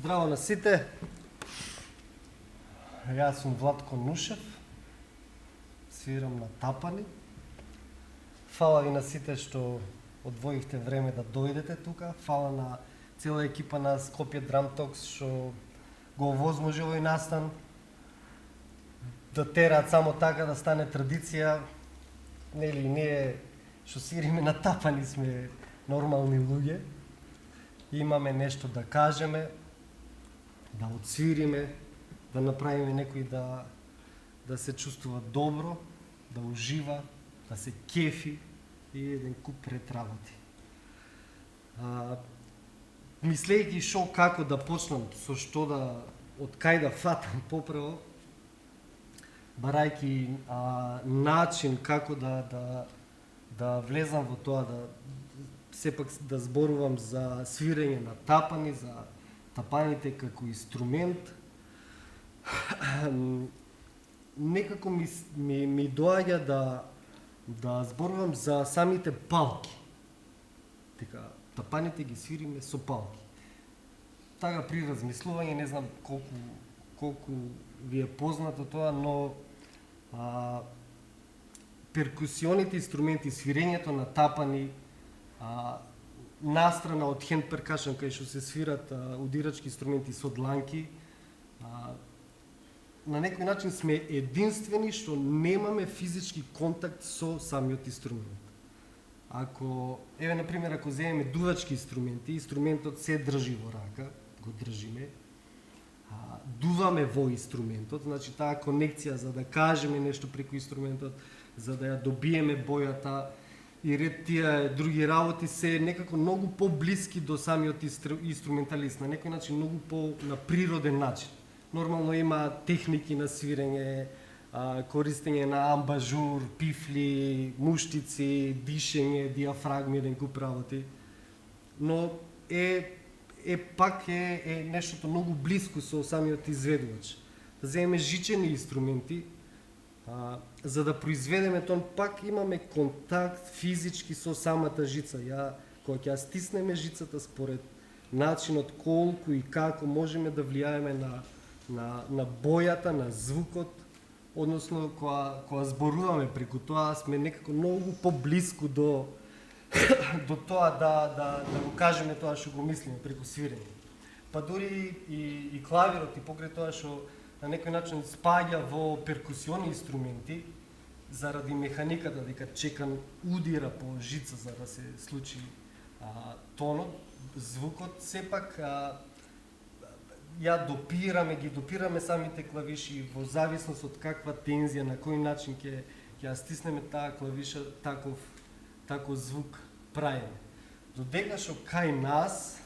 Здраво на сите. Јас сум Владко Нушев. Свирам на тапани. Фала ви на сите што одвоивте време да дојдете тука. Фала на цела екипа на Скопје Drum Talks што го овозможи овој настан. Да тераат само така да стане традиција. Нели ние што свириме на тапани сме нормални луѓе. Имаме нешто да кажеме, да отсвириме, да направиме некој да се чувствува добро, да ужива, да се кефи и еден куп пред работи. Мислејќи шо како да почнам, со што од кај да фатам поправо, барајќи начин како да влезам во тоа, сепак да зборувам за свирење на тапани, за тапаните како инструмент. Некако ми доаѓа да зборувам за самите палки. Дека тапаните ги свириме со палки. Така при размислување, не знам колку ви е познато тоа, но перкусионите инструменти, свирењето на тапани, настрана од hand percussion, кај што се свират удирачки инструменти со дланки, на некој начин сме единствени што немаме физички контакт со самиот инструмент. Еве например, ако земеме дувачки инструменти, инструментот се држи во рака, го држиме, дуваме во инструментот, значи таа конекција за да кажеме нешто преку инструментот, за да ја добиеме бојата и ред тие други работи се некако многу поблиски до самиот инструменталист, на некој начин многу на природен начин. Нормално има техники на свирење, користење на амбажур, пифли, муштици, дишење, диафрагми, еден куп работи, но пак е нештото многу блиско со самиот изведувач. Да земеме жичени инструменти, за да произведеме тоа, пак имаме контакт физички со самата жица. Кога ќе ја стиснеме жицата според начинот колку и како можеме да влијаеме на бојата, на звукот, односно кога зборуваме преку тоа, сме некако многу поблиску до тоа да го кажеме тоа што го мислиме преку свирење. Па дури и клавирот и покрај тоа што на некој начин спаѓа во перкусиони инструменти, заради механиката дека чекан удира по жица за да се случи тонот, звукот, сепак ги допираме самите клавиши во зависност од каква тензија, на кој начин ќе ја стиснеме таа клавиша, таков звук правиме. Додека што кај нас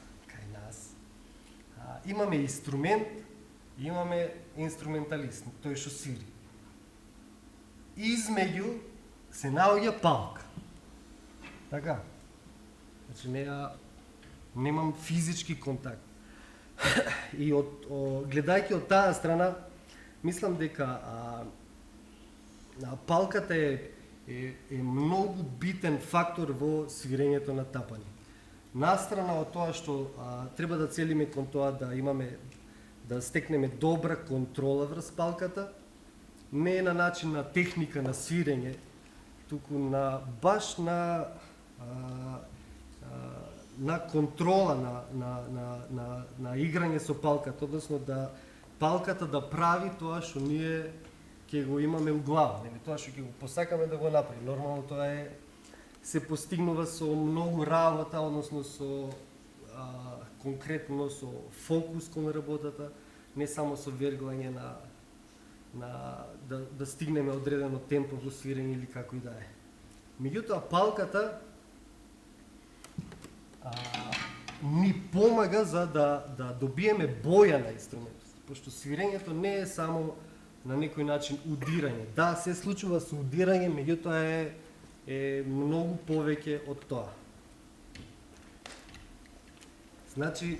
имаме инструмент, имаме инструменталист, тој што свири. Измеѓу се наоѓа палка. Така. Значи немам физички контакт. И гледајќи од таа страна, мислам дека палката е многу битен фактор во свирењето на тапани. Настрана од тоа што треба да целиме кон тоа да стекнеме добра контрола врз палката, не е на начин на техника на свирење, туку баш на контрола на играње со палката, односно да палката да прави тоа што ние ќе го имаме у глава, тоа што ќе го посакаме да го направи. Нормално тоа се постигнува со многу работа, односно конкретно со фокус кон работата, не само со верглање да стигнеме одредено темпо во свирење или како и да е. Меѓутоа, палката ни помага за да добиеме боја на инструментот, пошто свирењето не е само на некој начин удирање. Да, се случува со удирање, меѓутоа е многу повеќе од тоа. Значи,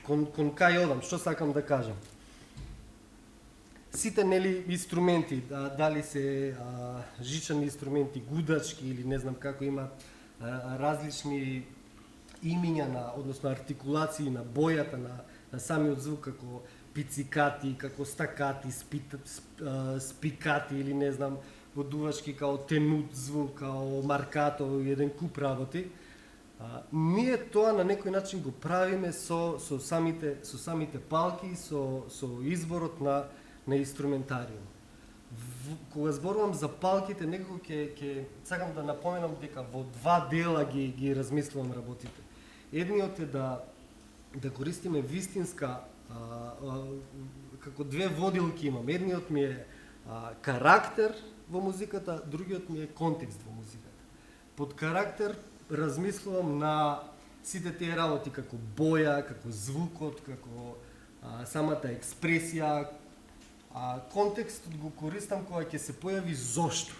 кон кај одам, што сакам да кажам? Сите инструменти, дали се жичани инструменти, гудачки или не знам како, имаат различни имиња односно артикулации на бојата на самиот звук, како пицикати, како стакати, спикати или не знам, во дувачки као тенут звук, као маркато и еден куп работи. Ние тоа на некој начин го правиме со самите палки, со изборот на инструментариум. Кога зборувам за палките, некако ќе сакам да напоменам дека во два дела ги размислувам работите. Едниот е да користиме вистинска, како две водилки имам. Едниот ми е карактер во музиката, другиот ми е контекст во музиката. Под карактер размислувам на сите тие работи како боја, како звукот, како самата експресија. Контекстот го користам кога ќе се појави зошто.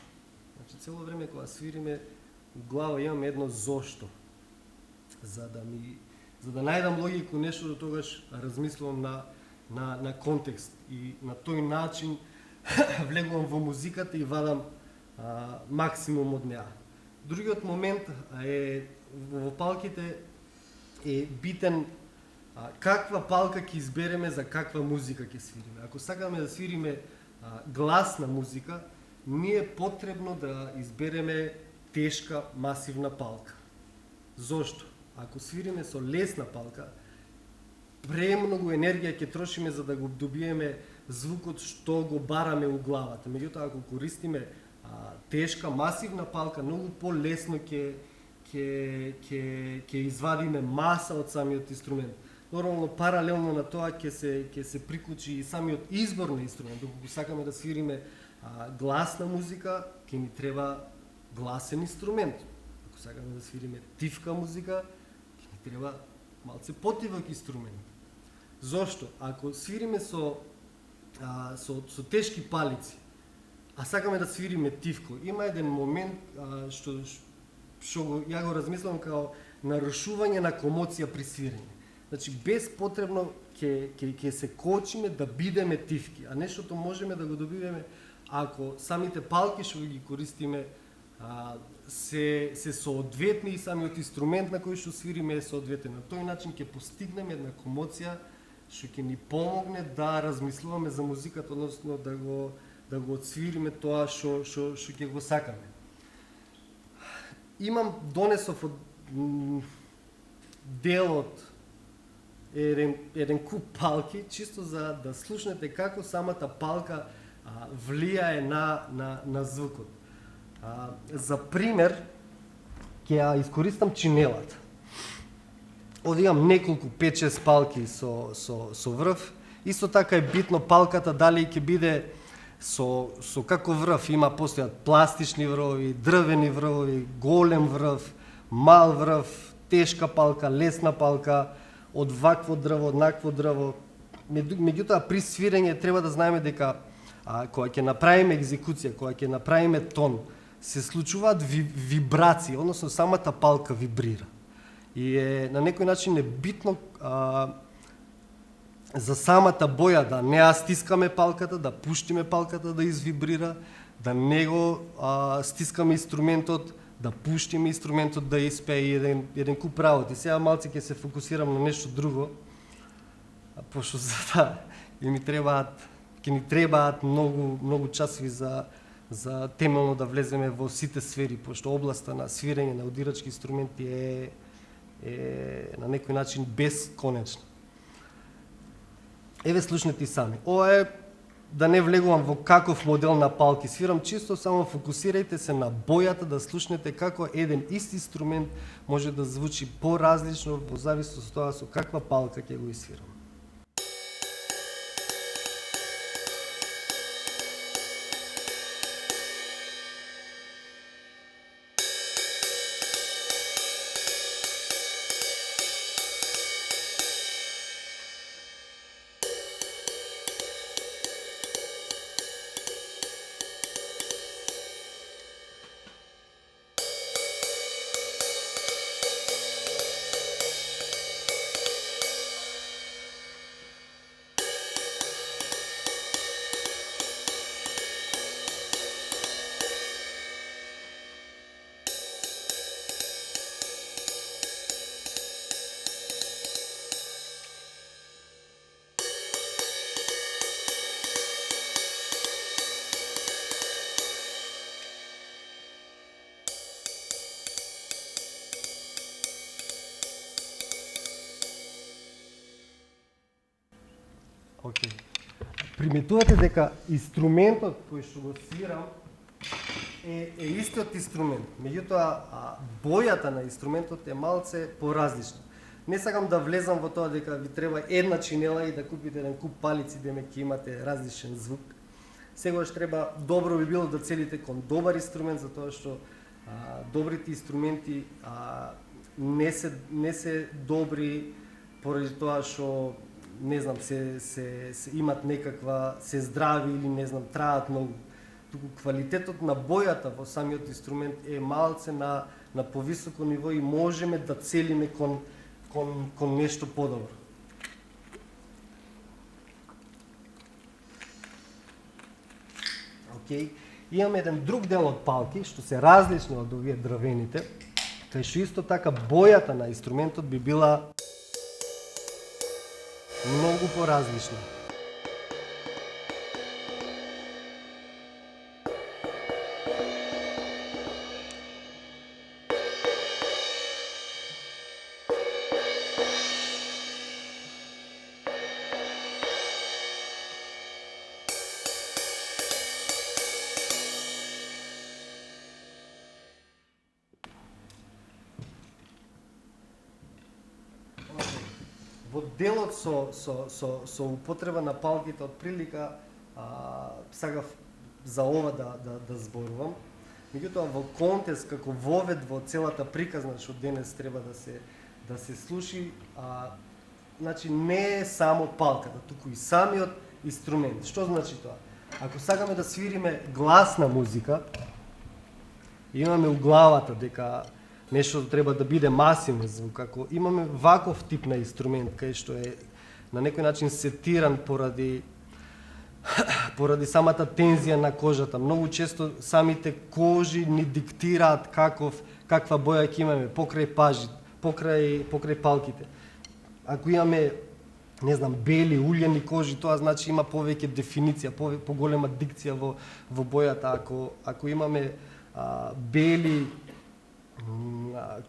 Значи цело време кога свириме у глава имам едно зошто. За да најдам логику нешто, тогаш размислувам на контекст и на тој начин влегувам во музиката и вадам максимум од неа. Другиот момент е во палките е битен каква палка ќе избереме за каква музика ќе свириме. Ако сакаме да свириме гласна музика, ние е потребно да избереме тешка масивна палка. Зошто? Ако свириме со лесна палка, премногу енергија ќе трошиме за да го добиеме звукот што го бараме у главата. Меѓутоа, ако користиме тешка масивна палка, многу полесно ќе извадиме маса од самиот инструмент. Нормално паралелно на тоа ќе се приклучи и самиот избор на инструмент. Доколку сакаме да свириме гласна музика, ќе ни треба гласен инструмент. Ако сакаме да свириме тивка музика, ќе ни треба малце потивок инструмент. Зошто? Ако свириме со тешки палици, а сакаме да свириме тивко, има еден момент што ја го размислам као нарушување на комоција при свирење. Значи, безпотребно ќе се кочиме да бидеме тивки, а нештото можеме да го добиваме ако самите палки што ги користиме се соодветни и самиот инструмент на кој што свириме е соодветен. На тој начин ќе постигнеме една комоција што ќе ни помогне да размислуваме за музиката, односно да го отсвириме тоа што ќе го сакаме. Донесов од делот еден куп палки, чисто за да слушнете како самата палка влијае на звукот. За пример, ќе ја искористам чинелата. Овде имам неколку 5-6 палки со врв. Исто така е битно палката дали ќе биде со како врв. Постојат пластични врвови, дрвени врвови, голем врв, мал врв, тешка палка, лесна палка, од вакво дрво, од накво дрво. Меѓутоа, при свирење треба да знаеме дека кога ќе направиме екзекуција, кога ќе направиме тон, се случуваат вибрации, односно самата палка вибрира. И на некој начин е битно за самата боја да не ја стискаме палката, да пуштиме палката да извибрира, да не го стискаме инструментот, да пуштиме инструментот да испее еден куп работи. Сега малце ќе се фокусирам на нешто друго, пошто за да ќе ни требаат многу часови за темелно да влеземе во сите сфери, пошто областа на свирење на удирачки инструменти е на некој начин бесконечна. Еве слушнете и сами. Ова е да не влегувам во каков модел на палки свирам, чисто само фокусирајте се на бојата, да слушнете како еден ист инструмент може да звучи поразлично во зависност од тоа со каква палка ќе го свирам. Океј. Приметувате дека инструментот кој што го свирам е истиот инструмент. Меѓутоа, бојата на инструментот е малце поразлична. Не сакам да влезам во тоа дека ви треба една чинела и да купите еден куп палици да ќе имате различен звук. Сегогаш треба, добро би било да целите кон добар инструмент, затоа што добрите инструменти не се добри поради тоа што не знам се имат некаква, се здрави или не знам траат многу. Туку квалитетот на бојата во самиот инструмент е малце на повисоко ниво и можеме да целиме кон нешто подобро. Океј. Имаме еден друг дел од палки што се различни од овие дрвените, кај што исто така бојата на инструментот би била многу поразлична. Во делот со употреба на палките од прилика сакав за ова да зборувам. Меѓутоа во контекст како вовед во целата приказна што денес треба да се слуши, значи не е само палката, туку и самиот инструмент. Што значи тоа? Ако сакаме да свириме гласна музика, имаме у главата дека нешто треба да биде масивен звук, ако имаме ваков тип на инструмент кај што е на некој начин сетиран поради самата тензија на кожата. Многу често самите кожи ни диктираат каква боја ќе имаме покрај пажи, покрај палките. Ако имаме, не знам, бели, улјени кожи, тоа значи има повеќе дефиниција, поголема дикција во бојата. Ако имаме бели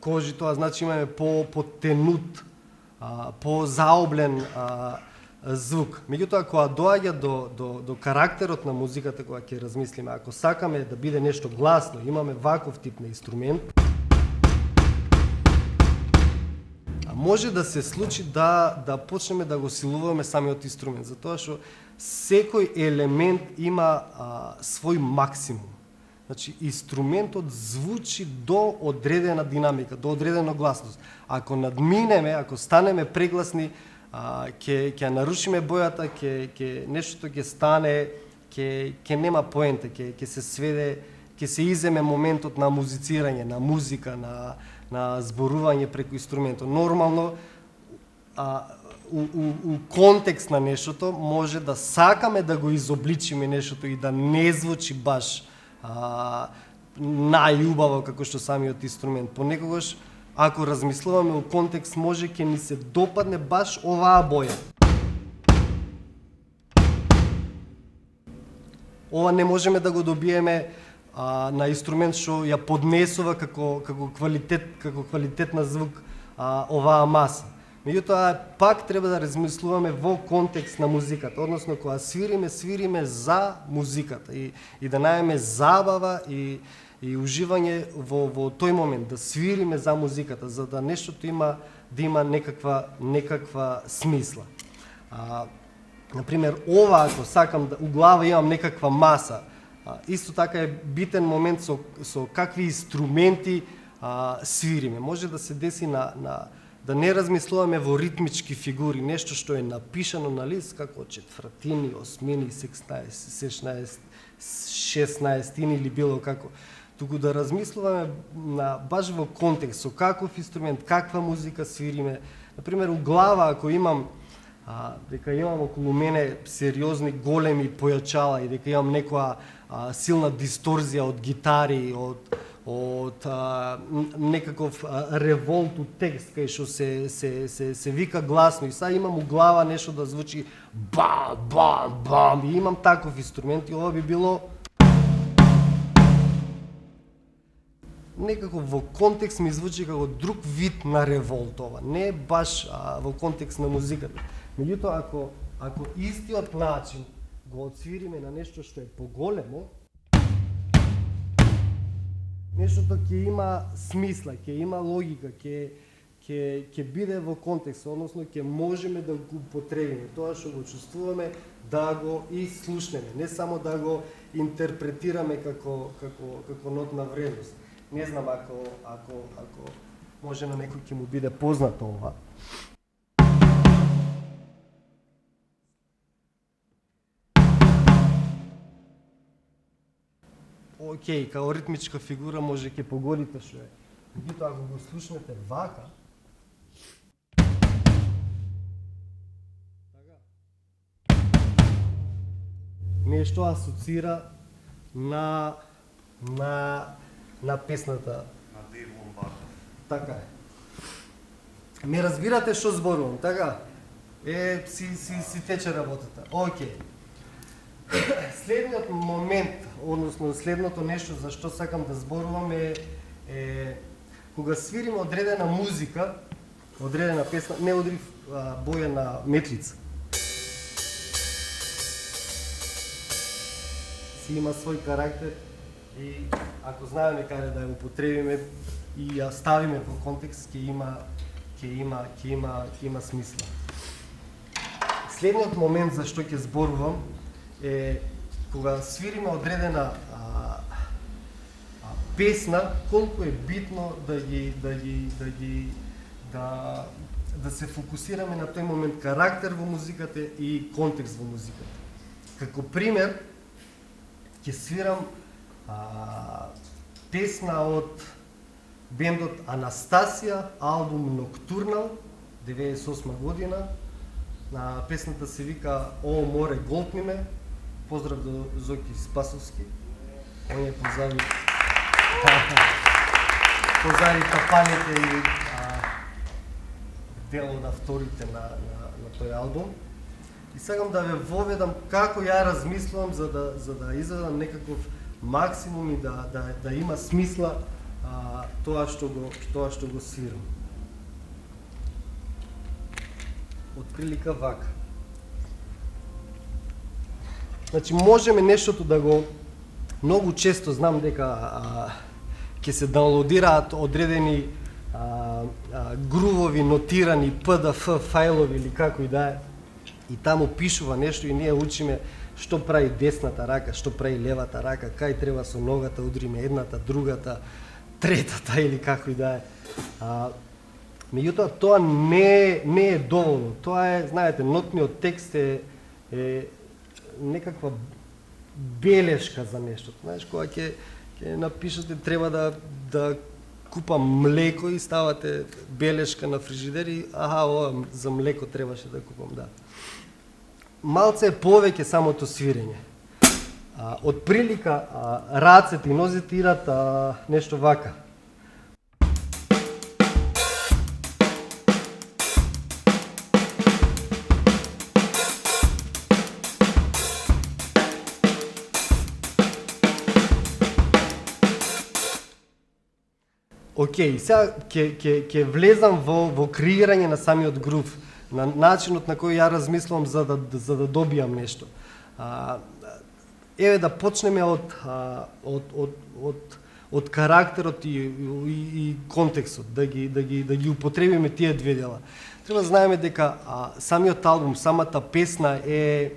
кожи, тоа значи имаме потенут, позаоблен звук. Меѓутоа, кога доаѓа до карактерот на музиката, кога ќе размислиме, ако сакаме да биде нешто гласно, имаме ваков тип на инструмент, може да се случи да почнеме да го силуваме самиот инструмент, затоа што секој елемент има свој максимум. Значи, инструментот звучи до одредена динамика, до одредена гласност. Ако надминеме, ако станеме прегласни, ќе нарушиме бојата, нештото ќе стане, ќе нема поента, ќе се сведе, ќе се иземе моментот на музицирање, на музика, на зборување преку инструментот. Нормално, у контекст на нештото може да сакаме да го изобличиме нештото и да не звучи баш најубаво како што самиот инструмент. Понекогаш, ако размислуваме у контекст, може ќе ни се допадне баш оваа боја. Ова не можеме да го добиеме на инструмент што ја поднесува како квалитет на звук оваа маса. Меѓутоа, пак треба да размислуваме во контекст на музиката, односно кога свириме за музиката и да најдеме забава и уживање во тој момент, да свириме за музиката, за да нештото да има некаква смисла. Например, ова ако сакам у глава имам некаква маса, исто така е битен момент со какви инструменти свириме. Може да се деси да не размислуваме во ритмички фигури, нешто што е напишано на лист, како четвртини, осмини, 16, 16 или било како. Туку да размислуваме баш во контекст, со каков инструмент, каква музика свириме. Например, у глава, ако имам, дека имам околу мене сериозни, големи појачала и дека имам некоја силна дисторзија од гитари, од некаков револт у текст кај што се вика гласно и сега имам у глава нешто да звучи бам, бам, бам и имам таков инструмент и ова би било некако во контекст ми звучи како друг вид на револт ова, не баш во контекст на музиката. Меѓутоа, ако истиот начин го отсвириме на нешто што е поголемо, нештото ќе има смисла, ќе има логика, ќе биде во контекст, односно ќе можеме да го употребиме тоа што го чувствуваме, да го и слушнеме, не само да го интерпретираме како нотна вредност. Не знам ако може на некој ќе му биде познато ова. Океј, као ритмичка фигура може ќе погодите што е. Меѓутоа ако го слушнете вака, нешто асоцира на песната. На Дейв Ломбардов. Така е. Ме разбирате што зборувам, така? Си тече работата. Океј. Следниот момент, односно следното нешто за што сакам да зборувам е кога свириме одредена музика, одредена песна, не удрив Бојана метлица. Си има свој карактер и ако знаеме каде да ја употребиме и ја ставиме во контекст, ќе има смисла. Следниот момент за што ќе зборувам е кога свириме одредена песна, колку е битно да се фокусираме на тој момент карактер во музиката и контекст во музиката. Како пример, ќе свирам песна од бендот Анастасија, албум Ноктурнал, 98 година. Песната се вика О море голтни ме. Поздрав до Зоки Спасовски. Он е позади капаните и дел од авторите на тој албум. И сакам да ве воведам како ја размислувам за да изведам некаков максимум и да има смисла тоа што го свирам. Отприлика вака. Значи можеме нештото да го многу често знам дека ќе се даунлодираат одредени грувови нотирани PDF фајлови или како и да е. И таму пишува нешто и ние учиме што прави десната рака, што прави левата рака, кај треба со ногата удриме едната, другата, третата или како и да е. Меѓутоа тоа не е доволно. Тоа е, знаете, нотниот текст е некаква белешка за нештото. Знаеш, кога ќе напишете треба да купам млеко и ставате белешка на фрижидер и ова за млеко требаше да купам, да. Малце е повеќе самото свирење. Од прилика рацете и нозите идат нешто вака. Океј, сега ќе влезам во креирање на самиот грув, на начинот на кој ја размислувам за да добијам нешто. Еве да почнеме од карактерот и контекстот, да ги употребиме тие две дела. Треба да знаеме дека самиот албум, самата песна е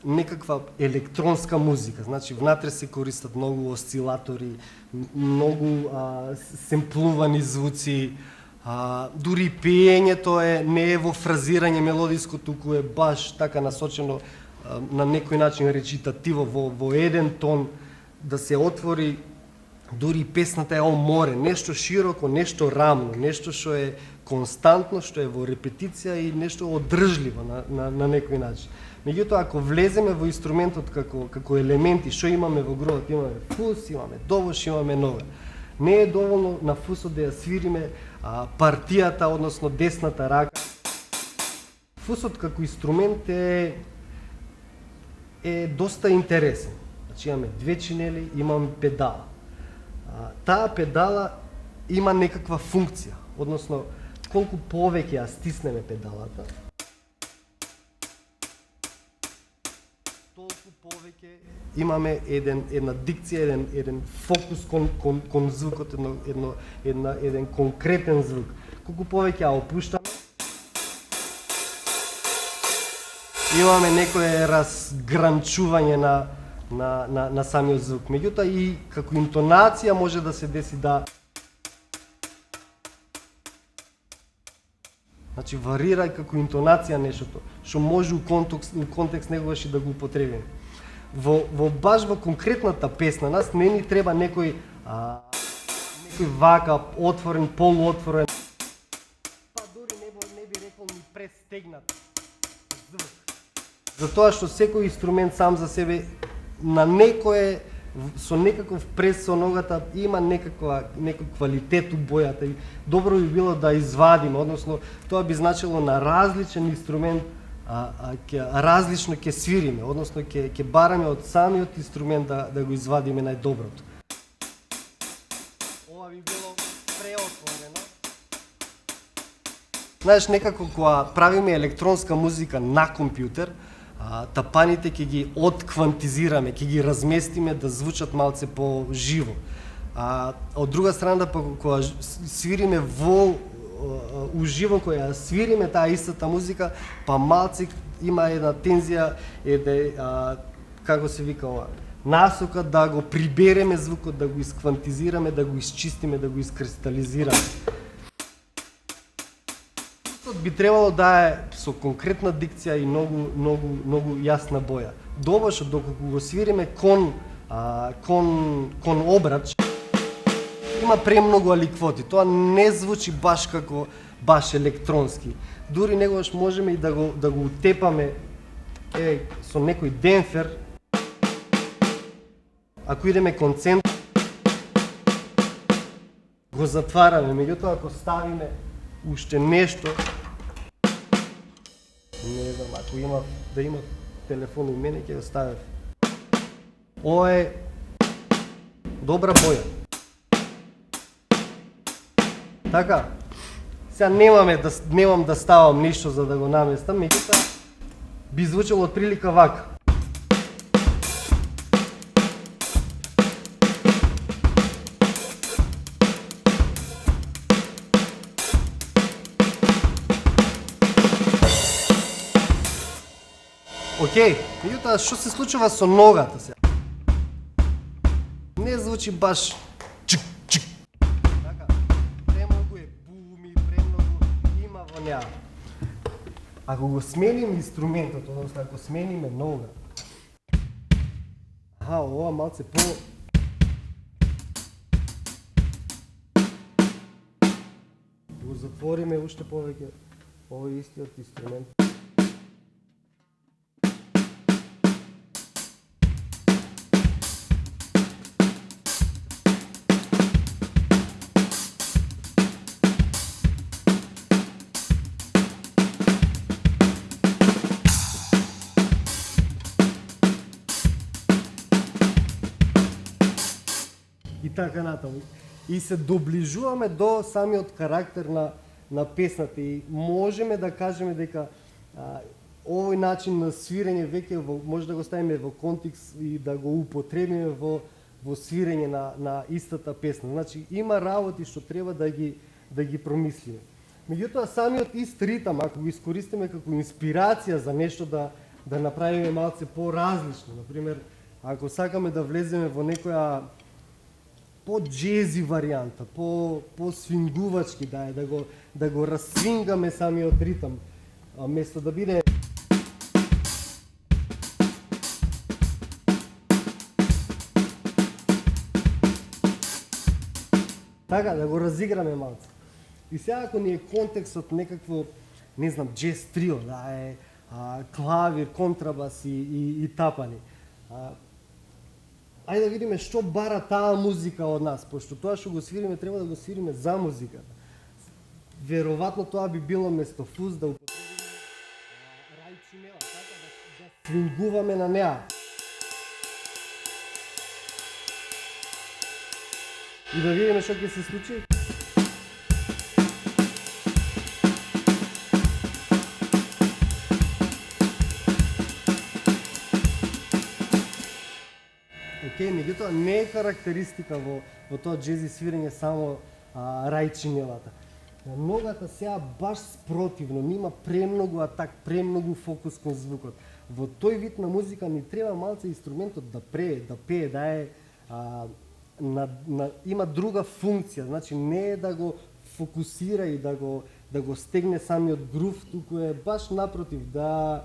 некаква електронска музика, значи внатре се користат многу осцилатори, многу семплувани звуци, дури пеењето не е во фразирање мелодиско, туку е баш така насочено на некој начин речитативо во еден тон, да се отвори, дури песната е о море, нешто широко, нешто рамно, нешто што е константно, што е во репетиција и нешто одржливо на некој начин. Меѓутоа, ако влеземе во инструментот како елементи, што имаме во гробот, имаме фус, имаме довош, имаме нога. Не е доволно на фусот да ја свириме партијата, односно десната рака. Фусот како инструмент е доста интересен. Значи имаме две чинели, имаме педала. Таа педала има некаква функција, односно колку повеќе ја стиснеме педалата, толку повеќе имаме една дикција, еден фокус кон звукот, еден конкретен звук. Колку повеќе ја опуштаме, имаме некое разгранчување на самиот звук. Меѓутоа и како интонација може да се деси да значи варира како интонација нешто што може у контекст негогаш и да го употребиме. Баш во конкретната песна нас не ни треба некој вака отворен, полуотворен, па дури не би рекол ни престегнат звук. Затоа што секој инструмент сам за себе на некое со некаков прес со ногата има некој квалитет у бојата и добро би било да извадиме, односно тоа би значило на различен инструмент различно ќе свириме, односно ќе бараме од самиот инструмент да го извадиме најдоброто. Ова би било преотворено. Знаеш, некако кога правиме електронска музика на компјутер, тапаните ќе ги отквантизираме, ќе ги разместиме да звучат малце по-живо. Од друга страна, кога свириме уживо, кога свириме таа истата музика, па малце има една тензија, како се вика ова, насока да го прибереме звукот, да го исквантизираме, да го исчистиме, да го искристализираме. Би требало да е со конкретна дикција и многу јасна боја. Добро што доколку го свириме кон обрач, има премногу аликвоти. Тоа не звучи баш како баш електронски. Дури негогаш можеме и да го утепаме со некој демфер. Ако идеме кон центар, го затвараме. Меѓутоа ако ставиме уште нешто, не знам, ако има телефон у мене, ќе го ставев. Ова е добра боја. Така, сега немам да ставам нешто за да го наместам, меѓутоа би звучало отприлика вака. Океј, меѓутоа што се случува со ногата сега? Не звучи баш чик. Така, премногу е буми, премногу има во неа. Ако го смениме инструментот, односно ако смениме нога, ова малце го затвориме уште повеќе овој истиот инструмент. И така натаму. И се доближуваме до самиот карактер на песната и можеме да кажеме дека овој начин на свирење веќе може да го ставиме во контекст и да го употребиме во свирење на истата песна. Значи има работи што треба да ги промислиме. Меѓутоа самиот ист ритам, ако го искористиме како инспирација за нешто да направиме малце поразлично, например, ако сакаме да влеземе во некоја по-джези варијанта, по-свингувачки да го расвингаме самиот ритам, место да биде така, да го разиграме малце. И сега ако ни е контекстот некакво, не знам, джез трио, да е клавир, контрабас и тапани, ајде да видиме што бара таа музика од нас, пошто тоа што го свириме треба да го свириме за музиката. Веројатно тоа би било место фуз да употребиме рајчинела, така да свингуваме на неа. И да видиме што ќе се случи. Океј, меѓутоа не е карактеристика во тоа джези свирење само рајчинелата. Ногата сега баш спротивно, нима премногу атак, премногу фокус кон звукот. Во тој вид на музика ни треба малце инструментот да пее, да е има друга функција, значи не е да го фокусира и да го стегне самиот грув, туку е баш напротив да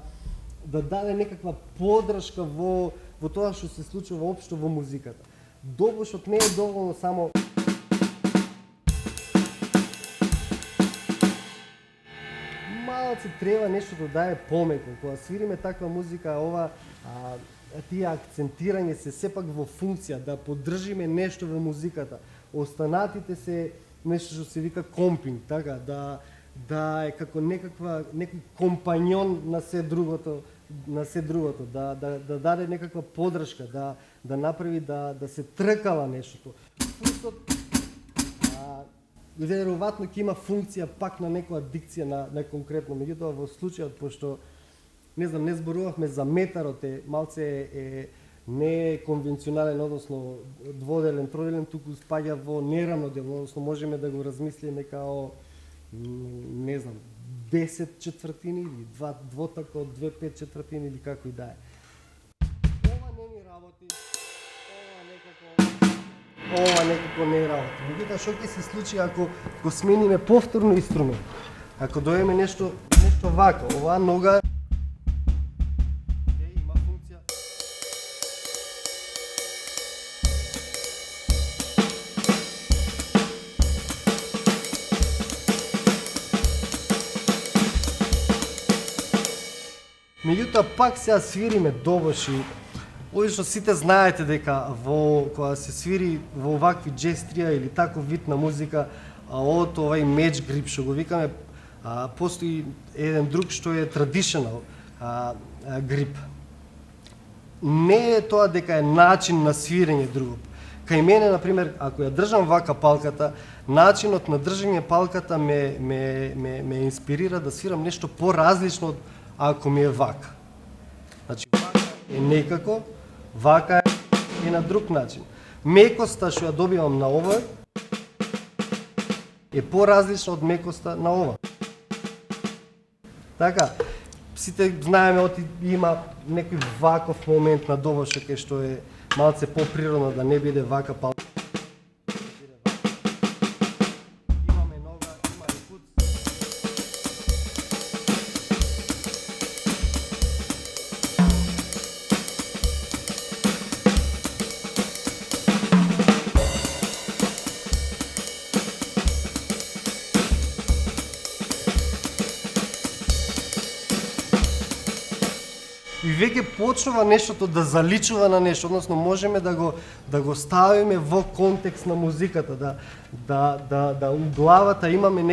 даде некаква подршка во тоа што се случува општо во музиката. Добошот не е доволно само малце треба нештото да е помеко. Кога свириме таква музика, тие акцентирање се сепак во функција да поддржиме нешто во музиката. Останатите се нешто што се вика компинг, така да е како некој компањон на се другото, да даде некаква подршка, да направи да се тркала нештото. Веројатно ќе има функција пак на некоја дикција на конкретно, меѓутоа во случајот пошто не зборувавме за метарот, малце не е конвенционален, односно дводелен, троделен, туку спаѓа во неравноделно, односно можеме да го размислиме као 10 четвртини или двотако, 2-5 четвртини или како и да е. Ова не ни работи, ова некако не работи. Меѓутоа што ќе се случи ако го смениме повторно инструмент? Ако доеме нешто вака, оваа нога има функција. Меѓутоа пак сега свириме добоши. Овој што сите знаете дека кога се свири во овакви джез трија или таков вид на музика, од овај меч грип што го викаме, постои еден друг што е традиционал грип. Не е тоа дека е начин на свирење друго. Кај мене, например, ако ја држам вака палката, начинот на држање палката ме инспирира да свирам нешто поразлично од ако ми е вака. Значи, вака е некако, вака е на друг начин. Мекоста што ја добивам на ова е поразлична од мекоста на ова. Така, сите знаеме има некој ваков момент на добошот кај што е малце поприродно да не биде вака палка. Имаме нога, има и куц. И веќе почнува нештото да заличува на нешто, односно можеме да го ставиме во контекст на музиката, да у главата имаме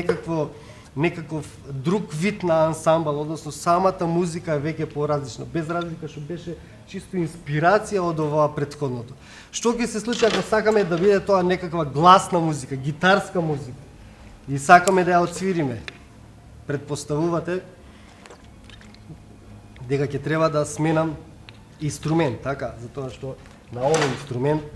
некаков друг вид на ансамбл, односно самата музика е веќе поразлична, без разлика што беше чисто инспирација од ова претходното. Што ќе се случи ако сакаме да биде тоа некаква гласна музика, гитарска музика и сакаме да ја отсвириме? Предпоставувате дека ќе треба да сменам инструмент, така, затоа што на овој инструмент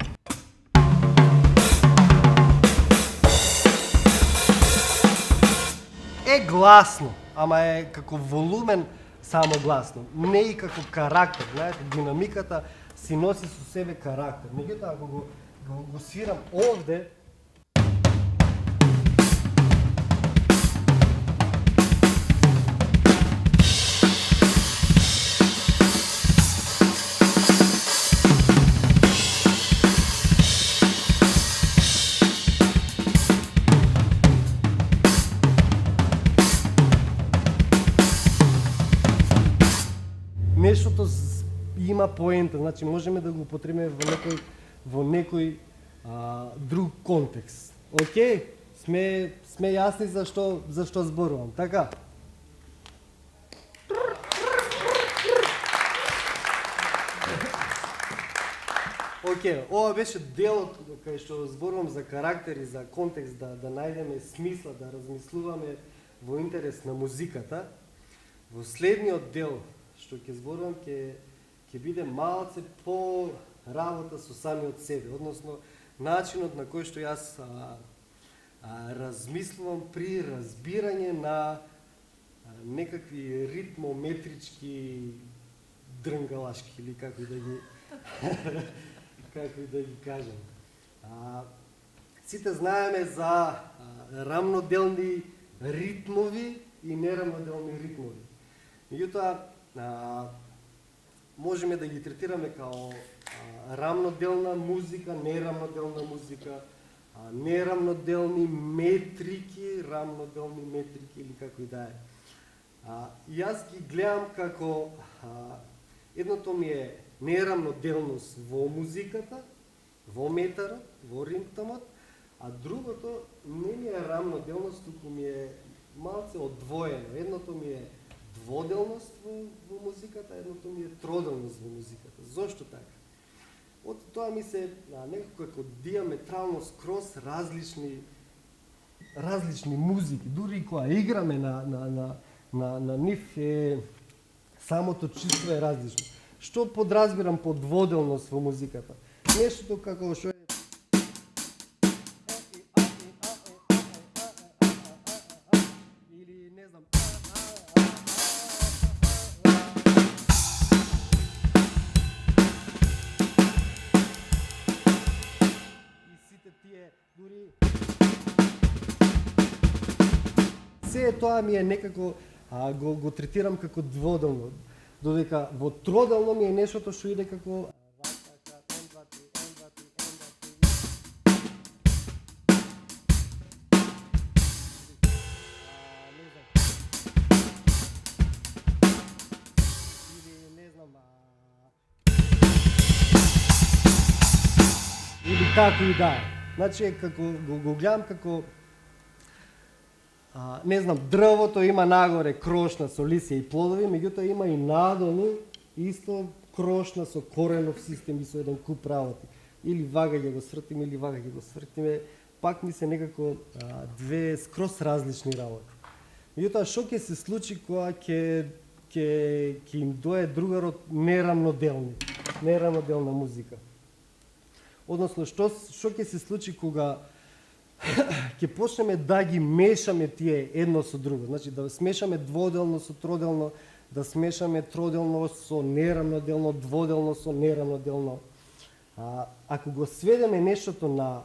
е гласно, ама е како волумен само гласно, не и како карактер, знаете, динамиката си носи со себе карактер. Меѓутоа ако го свирам овде, нештото има поента, значи можеме да го употребиме во некој друг контекст. Океј, сме јасни за што зборувам, така? Океј, ова беше делот кај што зборувам за карактер и за контекст, да најдеме смисла, да размислуваме во интерес на музиката. Во следниот дел што ќе зборувам ќе биде малце работа со самиот себе, односно начинот на кој што јас размислувам при разбирање на некакви ритмометрички дрнгалашки или како да ги како да ги кажам. Сите знаеме за рамноделни ритмови и нерамноделни ритмови. Меѓутоа, можеме да ги третираме као рамноделна музика, нерамноделна музика, нерамноделни метрики, рамноделни метрики или како и да е. Јас ги гледам како едното ми е нерамноделност во музиката, во метарот, во ритмот, а другото не ми е рамноделност, туку ми е малце одвоено. Едното ми е дводелност во музиката, едното ми е троделност во музиката. Зошто така? Од тоа ми се некако како диаметрално скроз различни музики. Дури кога играме на нив самото чувство е различно. Што подразбирам под дводелност во музиката? Нештото како што е или не знам и сите тие дури се тоа ми е некако го третирам како дводелно, додека во троделно ми е нештото што иде како или како и да е. Значи, како го гледам како не знам, дрвото има нагоре крошна со лисја и плодови, меѓутоа има и надолу исто крошна со коренов систем и со еден куп работи. Или вага ќе го свртиме, или вага ќе го свртиме, пак ми се некако две скроз различни работи. Меѓутоа, што ќе се случи кога ќе им дое другарот нерамноделна музика? Односно, што ќе се случи кога ќе почнеме да ги мешаме тие едно со друго. Значи, да смешаме дводелно со троделно, да смешаме троделно со нерамноделно, дводелно со нерамноделно. Ако го сведеме нештото на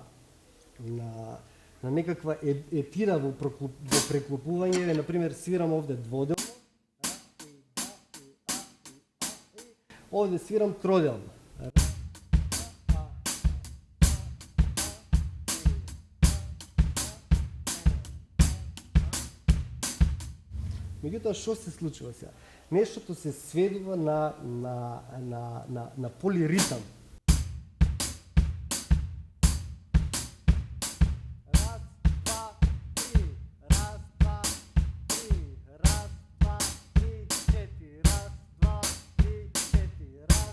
некаква етира во преклопување, например, свирам овде дводелно, овде свирам троделно. Меѓутоа, што се случува сега? Нештото се сведува на полиритам. Раз, два, три, раз, два, три, раз, два, три, четири, раз, два, три, четири, раз,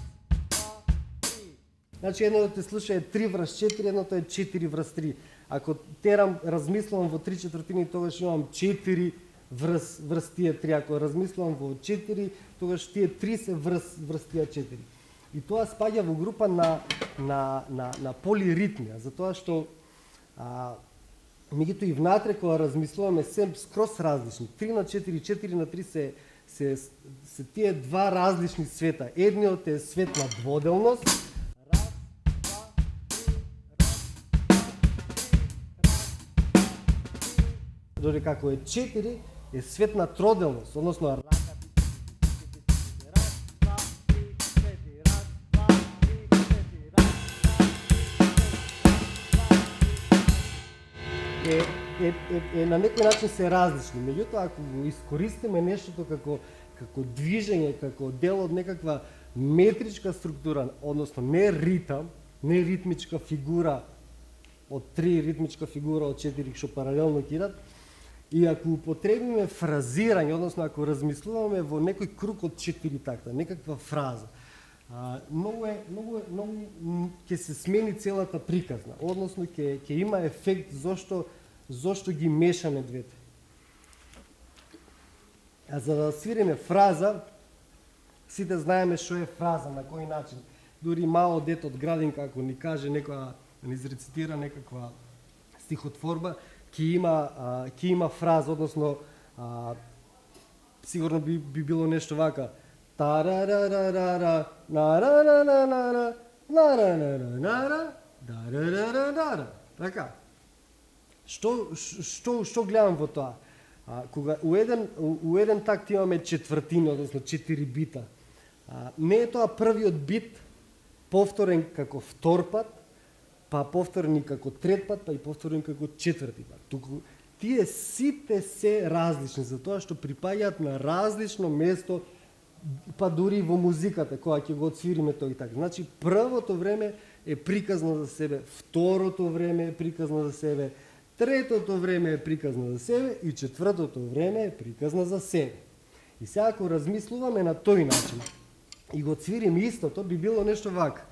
два, три. Значи, едното те слуша е 3 врз 4, едното е 4 врз 3. Ако терам, размислувам во 3/4, тогаш имам 4 врз тие 3, ако размислувам во 4, тогаш тие 3 се врз тие 4. И тоа спаѓа во група на полиритмија, затоа што меѓутоа и внатре кога размислуваме се скроз различни. 3/4, 4/3 се тие два различни света. Едниот е свет на дводелност, раз, два, три, додека како е 4, е свет на троделност, односно рака, раз, два, три, четири, раз, два, три, четири, раз, два, три, на некој начин се различни. Меѓутоа, ако го искористиме нештото како движење, како дел од некаква метричка структура, односно не ритам, не ритмичка фигура од 3, ритмичка фигура од 4 што паралелно ќе идат, и ако употребиме фразирање, односно ако размислуваме во некој круг од 4 такта, некаква фраза, многу ќе се смени целата приказна, односно ќе има ефект зошто ги мешаме двете. А за да свириме фраза, сите знаеме што е фраза, на кој начин дури мало дете од градинка, ако ни каже некоја, ни изрецитира некаква стихотворба, ќе има фраза, односно сигурно би било нешто вака. Тарарарарара, нарарарарара, нарарарарара, дарарарарара. Така. Што гледам во тоа? Кога у еден такт имаме четвртина, односно 4 бита. Не е тоа првиот бит повторен како втор пат, па повторен и како трет пат, па и повторен како четврти пат. Туку тие сите се различни, затоа што припаѓаат на различно место, па дури во музиката, кога ќе го отсвириме тој и така. Значи, првото време е приказно за себе, второто време е приказно за себе, третото време е приказно за себе и четвртото време е приказно за себе. И сега ако размислуваме на тој начин и го цвириме истото, би било нешто вака.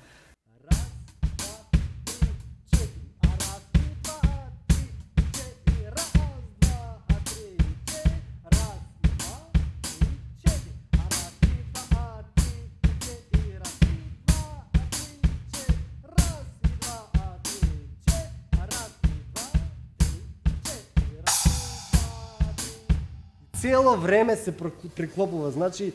Цело време се преклопува, значи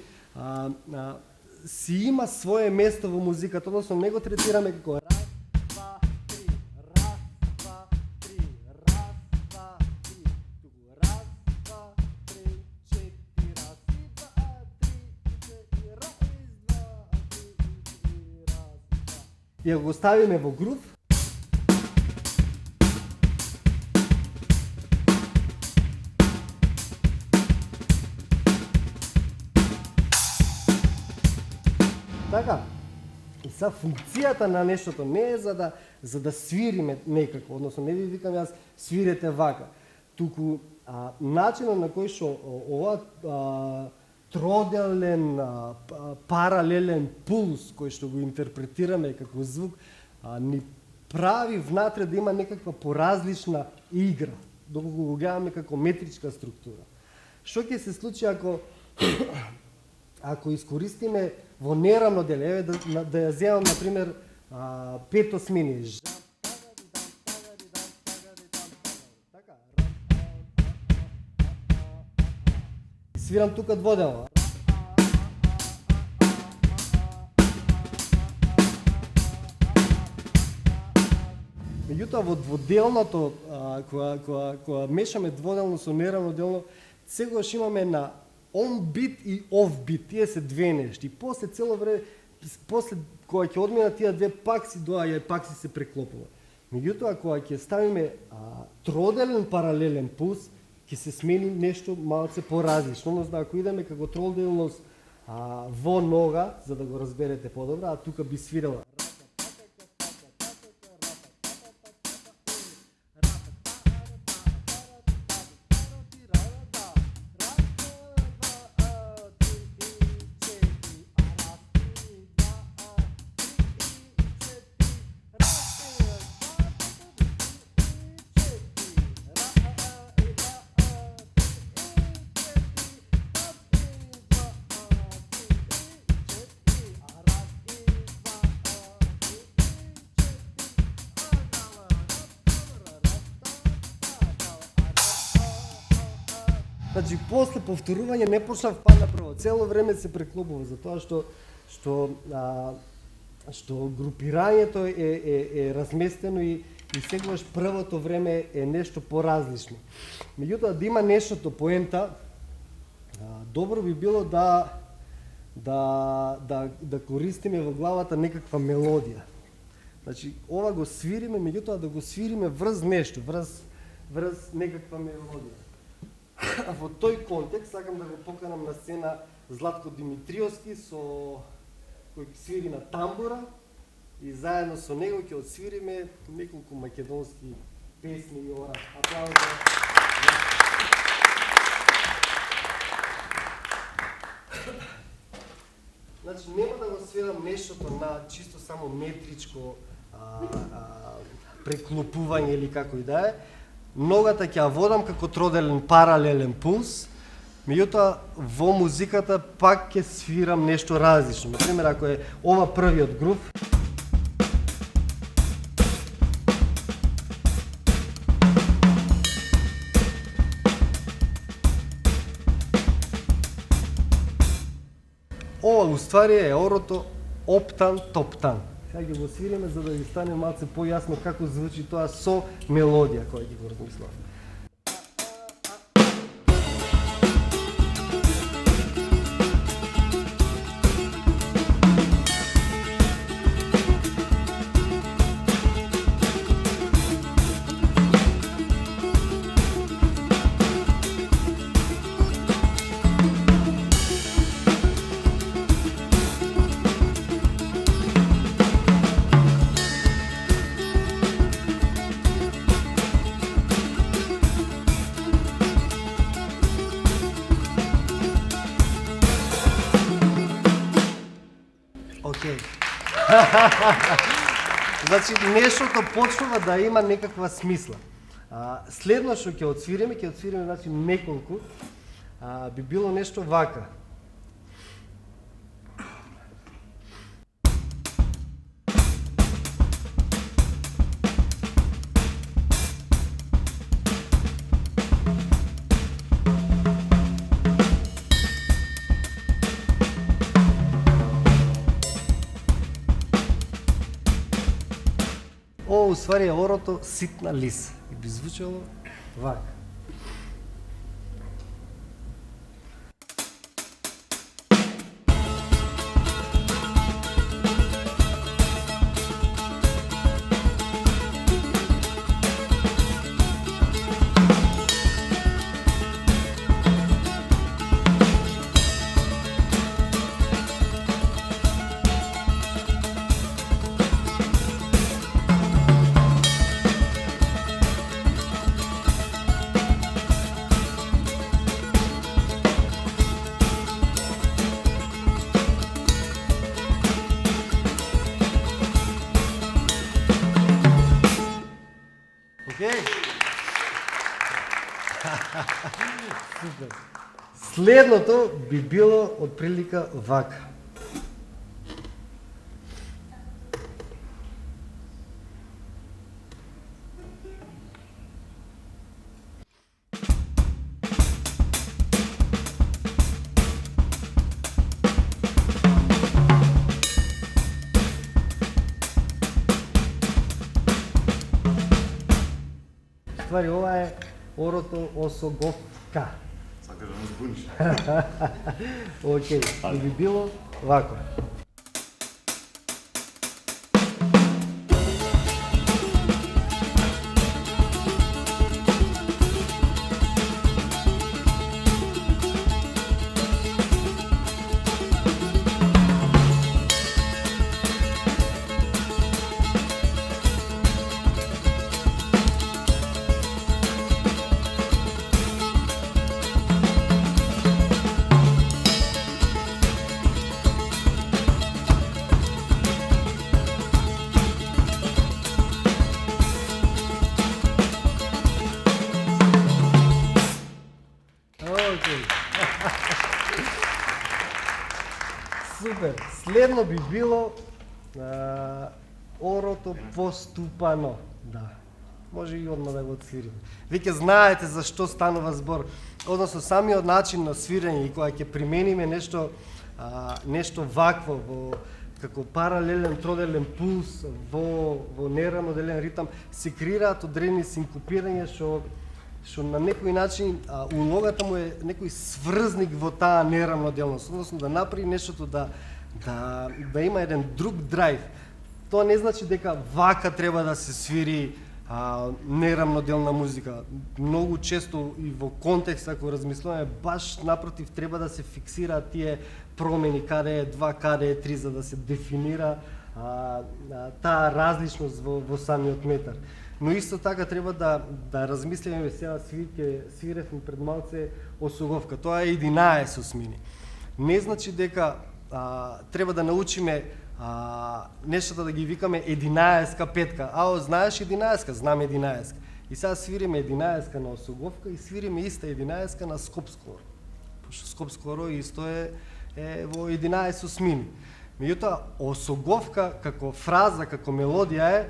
си има свое место во музиката, односно не го третираме како раз, два, три, раз, два, три, раз, два, три, туку раз, два, три, четири, раз, два, три, четири, раз, два, три, четири, раз, два. И ако го ставиме во грув, така, и са функцијата на нештото не е за да свириме некако, односно не ви викам јас свирете вака, туку начинот на кој што ова троделен, паралелен пулс кој што го интерпретираме како звук, ни прави внатре да има некаква поразлична игра, доколку го гледаме како метричка структура. Што ќе се случи ако искористиме во неравно деле, да ја земам, например, пето смени. Свирам тука дводелно. Меѓутоа, во дводелното, кога мешаме дводелно со неравно делно, сегаш имаме на on бит и off бит, тие се две нешти. После цело време, после кога ќе одминат тие две, пак си доаѓа и пак си се преклопува. Меѓутоа, кога ќе ставиме троделен паралелен пулс, ќе се смени нешто малце поразлично. Односно, ако идеме како троделност во нога, за да го разберете подобро, а тука би свирела. Значи, после повторување не почнав пак направо, цело време се преклопува, затоа што групирањето е разместено и сегаш првото време е нешто поразлично. Меѓутоа, да има нештото поента, добро би било да користиме во главата некаква мелодија. Значи, ова го свириме, меѓутоа да го свириме врз нешто, врз некаква мелодија. Во тој контекст сакам да го поканам на сцена Златко Димитриовски кој свири на тамбура и заедно со него ќе отсвириме неколку македонски песни и ора. Аплаузи. Значи, нема да го свирам нештото на чисто само метричко преклопување или како и да е. Ногата ќе ја водам како троделен паралелен пулс, меѓутоа во музиката пак ќе свирам нешто различно. Например, ако е ова првиот грув, уствари е орото оптан топтан. Сега ги го свириме за да ви стане малце појасно како звучи тоа со мелодија која ги го размислав. Океј. Значи, нештото почнува да има некаква смисла. Следно што ќе отсвириме значи неколку, би било нешто вака. Ово уствари е орото ситна лис. И би звучало вака. Супер. Следното би било отприлика вака. Ствари, ова е орото осоговка. Сакаш да ме збуниш? Океј, и би било вако. Супер. Следно би било орото поступано. Да. Може и одма да го отсвириме. Веќе знаете за што станува збор. Односно, самиот начин на свирење и кога ќе примениме нешто вакво како паралелен троделен пулс во нерамоделен ритам, се креираат одредени синкопирања што на некој начин улогата му е некој сврзник во таа нерамноделност, односно да направи нештото да има еден друг драйв. Тоа не значи дека вака треба да се свири нерамноделна музика. Многу често и во контекст, ако размислуваме, баш напротив треба да се фиксираат тие промени, каде е 2, каде е 3, за да се дефинира таа различност во самиот метар. Но исто така треба да размислиме, сега свиревме пред малце осоговка. Тоа е 11 осмини. Не значи дека треба да научиме нештата да ги викаме 11-ка, 5-ка. Знаеш 11-ка? Знам 11-ка. И сега свириме 11-ка на осоговка и свириме иста 11-ка на скопскоро. Пошто скопскоро исто е во 11 осмини. Меѓутоа, осоговка како фраза, како мелодија е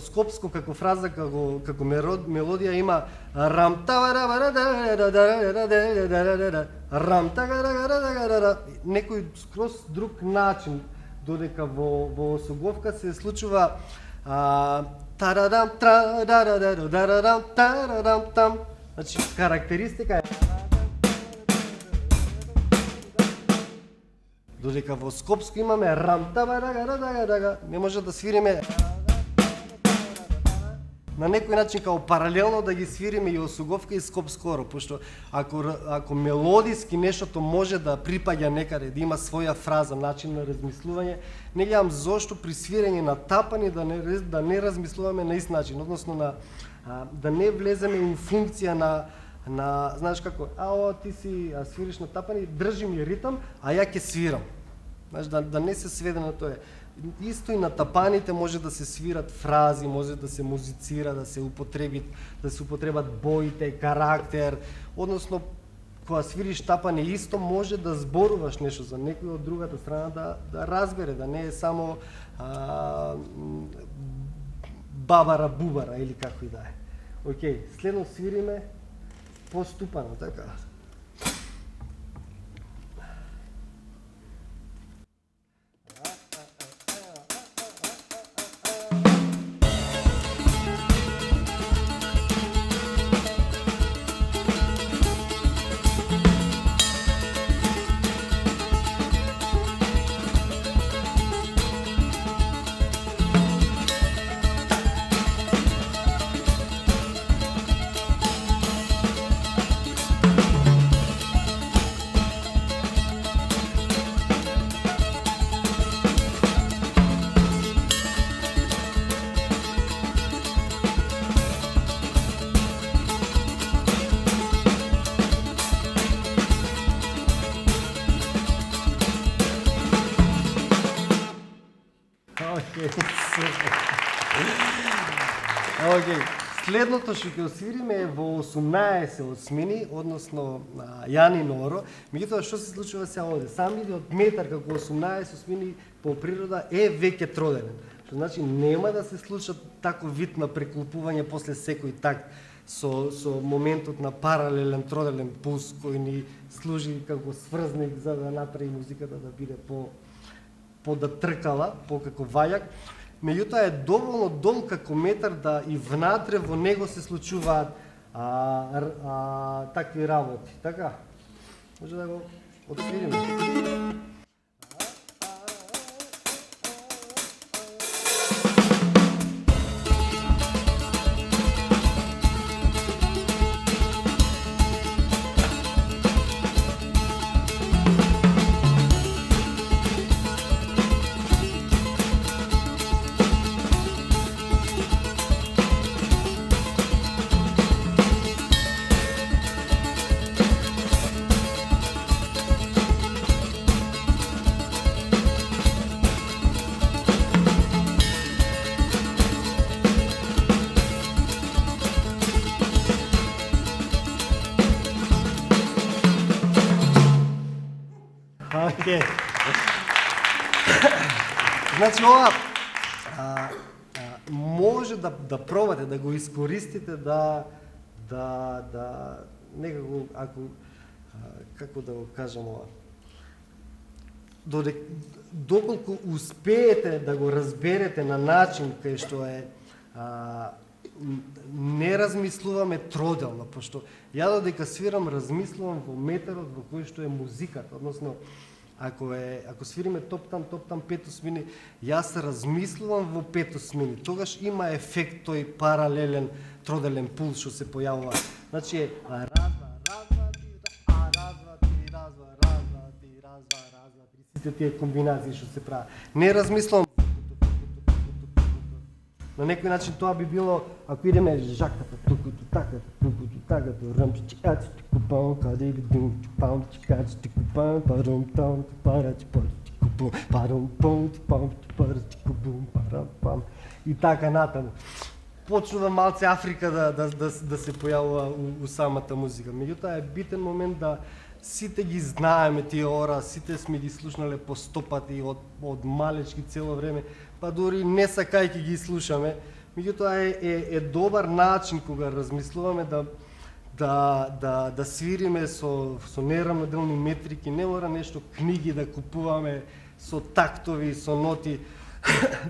скопско како фраза, како мелодија има рам некој скроз друг начин, додека во осоговка се случува тарадам тарадарам тарадам там. Значи карактеристика е, додека во скопско имаме рам-та-ба-да-га-да-га-да-га, не може да свириме на некој начин као паралелно да ги свириме и осуговка и скопскоро, пошто ако мелодиски нештото може да припаѓа некаде, да има своја фраза, начин на размислување, не гледам зошто при свирење на тапани да не размислуваме на ист начин, односно да не влеземе у функција на знаеш како, ти си свириш на тапани, држи ми ритам, а ја ќе свирам. Знаеш, да не се сведе на тоа. Исто и на тапаните може да се свират фрази, може да се музицира, да се употребат боите, карактер, односно кога свириш тапани исто може да зборуваш нешто за некој од другата страна да разбере, да не е само бабара бубара или како и да е. Океј, следно свириме поступано, така. Океј, следното што ќе освириме е во 18 осмини, односно Јани Норо. Меѓутоа што се случува сега овде? Сам видеот метар како 18 осмини по природа е веќе троделен. Што значи нема да се случат тако вид на преклупување после секој такт со моментот на паралелен троделен пулс кој ни служи како сврзник за да направи музиката да биде по да тркала, по како вајак. Меѓутоа е доволно дол како метар да и внатре во него се случуваат такви работи. Така? Може да го отсвириме. Значи ова може да пробате да го искористите да некако како да го кажам ова, доколку успеете да го разберете на начин кај што е не размислуваме троделно, пошто ја додека свирам размислувам во метарот во кој што е музиката, односно ако свириме топ-там 5 осмини, јас размислувам во 5 осмини, тогаш има ефект тој паралелен троделен пулс што се појавува. Значи сите тие комбинации што се прават. Не размислувам. На некој начин тоа би било, ако идеме жаката, тукуту, таката, тукуту, таката, рамчичкач, тикупам, каде би дум, чупам, чикач, тикупам, парум, там, парач, парчикупам, парум, пом, типам, парчикупам, парам, пам. И така натаму. Почнува малце Африка да се појавува у самата музика. Меѓутоа е битен момент да сите ги знаеме тие ора, сите сме ги слушнале по 100 пати од малечки цело време, па дури не сакајќи ги слушаме, Меѓутоа е добар начин кога размислуваме да свириме со нерамноделни метрики, не мора нешто книги да купуваме со тактови, со ноти.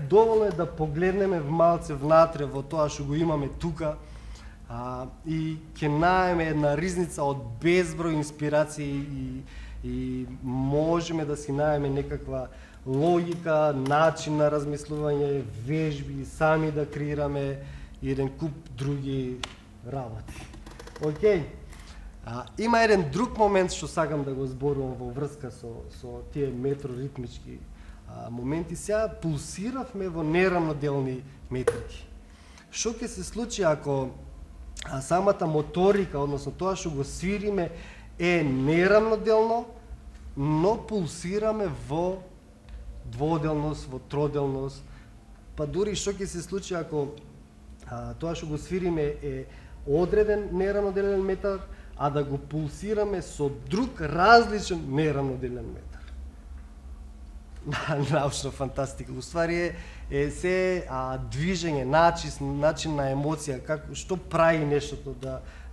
Доволно е да погледнеме малце внатре во тоа што го имаме тука, и ќе најдеме една ризница од безброј инспирации и можеме да си најдеме некаква логика, начин на размислување, вежби, сами да креираме и еден куп други работи. Океј. Има еден друг момент што сакам да го зборувам во врска со тие метроритмички моменти. Сега пулсиравме во нерамноделни метрики. Што ќе се случи ако самата моторика, односно тоа што го свириме, е нерамноделно, но пулсираме во дводелност, во троделност, па дури што ќе се случи ако тоа што го свириме е одреден нерамноделен метар, а да го пулсираме со друг различен нерамноделен метар. Научна фантастика. Уствари е се движење, начин на емоција, што прави нештото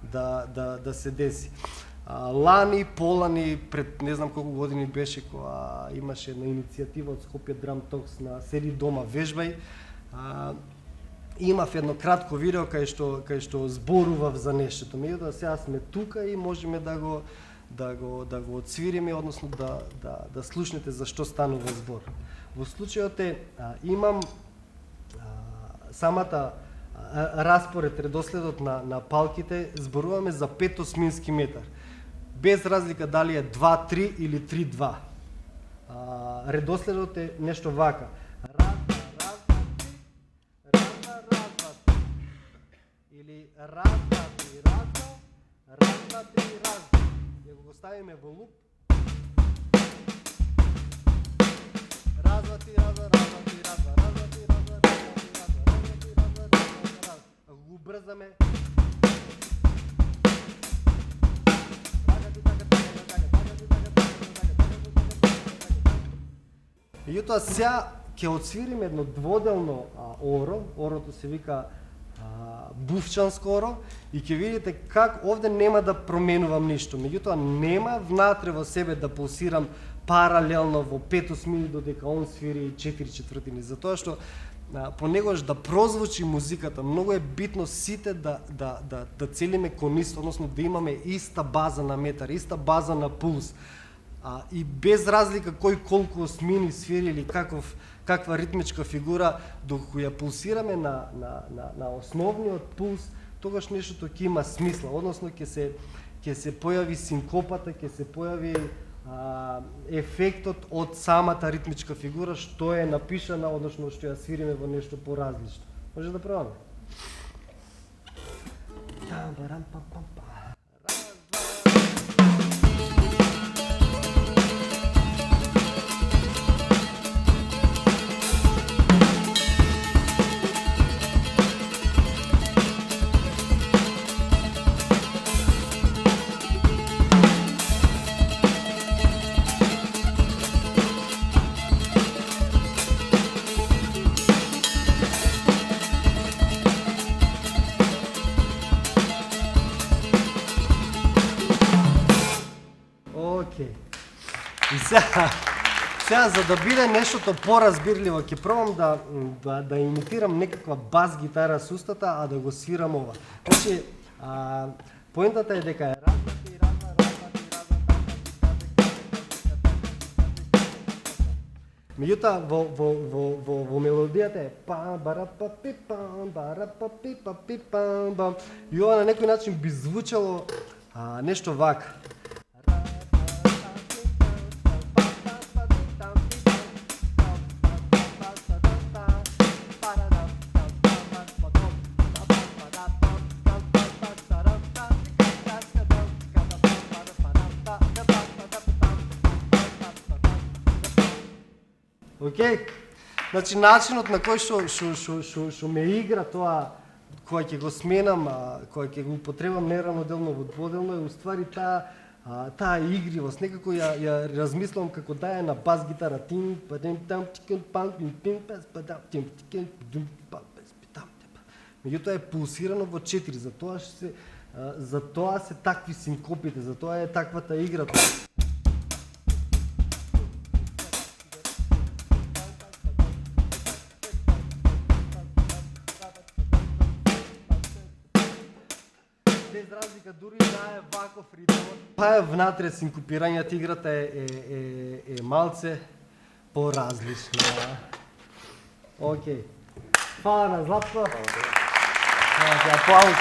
да се деси. Лани, полани, пред не знам колку години беше кога имаше една иницијатива од Скопје Драм Токс на Седи дома вежбај. Имав едно кратко видео кај што зборував за нештото. Меѓутоа сега сме тука и можеме да го отсвириме, односно да слушнете за што станува збор. Во случајот имам самата распоред, редоследот на палките, зборуваме за 5/8 метар. Без разлика дали е 2-3 или 3-2. Редоследот е нешто вака. Или раз-два-три, раз-два-три, раз-два. Ако го ставиме во луп, раз-два-три, раз-два-три, раз-два-три, раз-два-три, ако го брзаме, меѓутоа сега ќе отсвириме едно дводелно оро, орото се вика бувчанско оро, и ќе видите как овде нема да променувам ништо. Меѓутоа нема внатре во себе да пулсирам паралелно во 5/8 додека он свири 4/4, затоа што понегош да прозвучи музиката, многу е битно сите да целиме кон исто, односно да имаме иста база на метар, иста база на пулс. И без разлика кој колку осмини свири или каква ритмичка фигура, докато ја пулсираме на основниот пулс, тогаш нештото ќе има смисла, односно ќе се појави синкопата, ќе се појави ефектот од самата ритмичка фигура што е напишана, односно што ја свириме во нешто поразлично. Може да пробаме. И сега за да биде нештото поразбирливо, ќе пробам да имитирам некаква бас гитара с устата, а да го свирам ова. Значи, поентата е дека е разлати и меѓутоа во мелодијата е пам бара па пи пам бара па пи па пи пам бам, и ова на некој начин би звучало нешто вака. Океј? Значи начинот на кој што ме игра тоа, кога ќе го сменам, кога ќе го употребам неравноделно во дводелно, е уствари таа игривост. Некако ја размислувам како да е на бас гитара. меѓутоа е пулсирано во 4, затоа се такви синкопите, затоа е таквата игра. Без разлика, дури да е ваков ритмот, па е внатре синкопирањето, играта е малце поразлична. Океј. Фала на Златко. Фала ти, аплауз.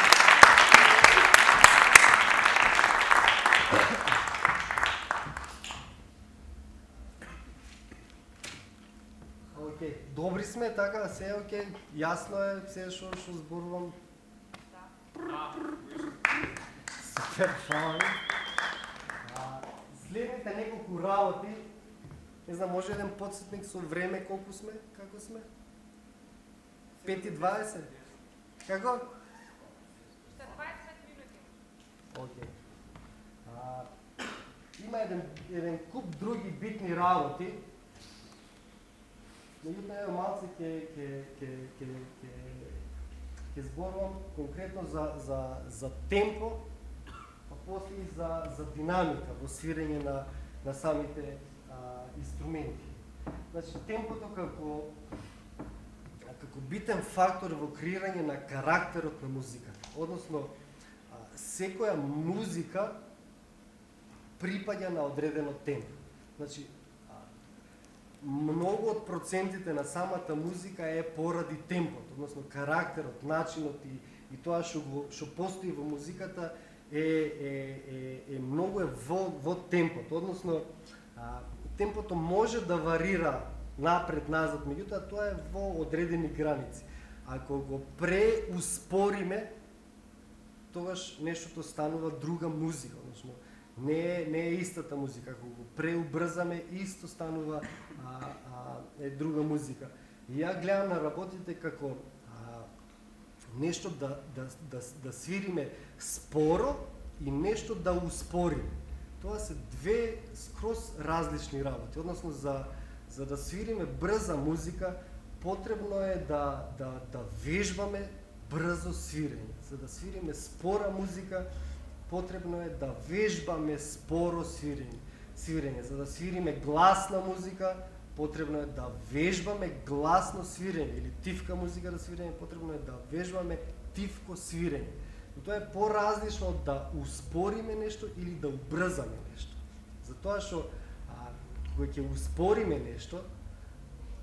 Океј, добри сме, така, се е океј, јасно е, се што зборувам. Супер, фала. Следните неколку работи, не знам, може еден подсетник со време колку сме, како сме? 5:20? Како? Уште 25 минути. Океј. Има еден куп други битни работи, меѓутоа ево малце ќе зборувам конкретно за темпо, а после и за динамика во свирење на самите инструменти. Значи, темпото како битен фактор во креирање на карактерот на музиката. Односно, секоја музика припаѓа на одредено темпо. Значи, многу од процентите на самата музика е поради темпот, односно карактерот, начинот и тоа што постои во музиката е многу во темпот, односно темпото може да варира напред-назад, меѓутоа тоа е во одредени граници. Ако го преуспориме, тогаш нештото станува друга музика, односно не е истата музика. Ако го преубрзаме, исто станува друга музика. И ја гледам на работите како нешто да свириме споро и нешто да успориме. Тоа се две скроз различни работи. Односно, за да свириме брза музика, потребно е да вежбаме брзо свирење. За да свириме спора музика, потребно е да вежбаме споро свирење. За да свириме гласна музика, потребно е да вежбаме гласно свирење. Или тивка музика да свирење, потребно е да вежбаме тивко свирење. Но тоа е поразлично од да успориме нешто или да убрзаме нешто. Затоа што кога ќе успориме нешто,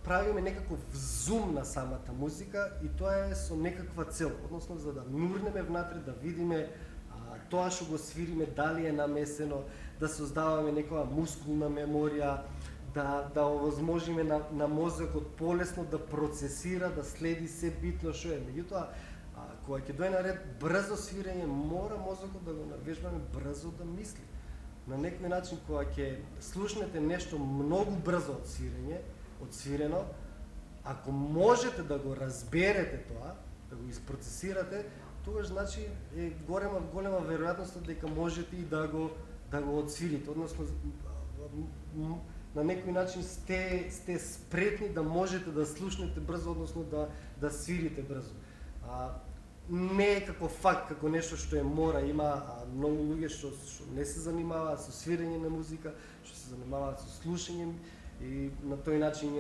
правиме некаков зум на самата музика и тоа е со некаква цел, односно за да нурнеме внатре, да видиме тоа што го свириме, дали е намесено, да создаваме некоја мускулна меморија, да овозможиме на мозокот полесно да процесира, да следи се битно што е. Меѓутоа, кога ќе дојде на ред брзо свирење, мора мозокот да го навежбаме брзо да мисли. На некој начин, кога ќе слушнете нешто многу брзо одсвирено, ако можете да го разберете тоа, да го isпроцесирате, тогаш значи е голема веројатност дека можете и да го одсвирите. Односно, на некој начин сте спретни да можете да слушнете брзо, односно да свирите брзо. Не е како факт, како нешто што е мора. Има многу луѓе што не се занимаваат со свирење на музика, што се занимаваат со слушање и на тој начин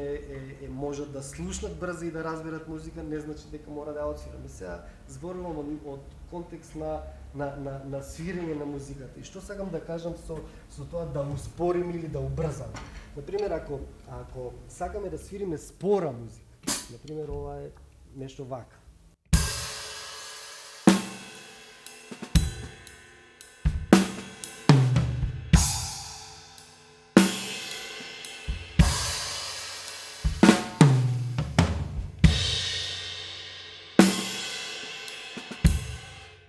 можат да слушнат брзо и да разберат музика, не значи дека мора да ја одсвираме. Сега зборувам од контекст на свирење на музиката. И што сакам да кажам со тоа да успориме или да убрзаме. Например, ако сакаме да свириме спора музика, например, ова е нешто вака.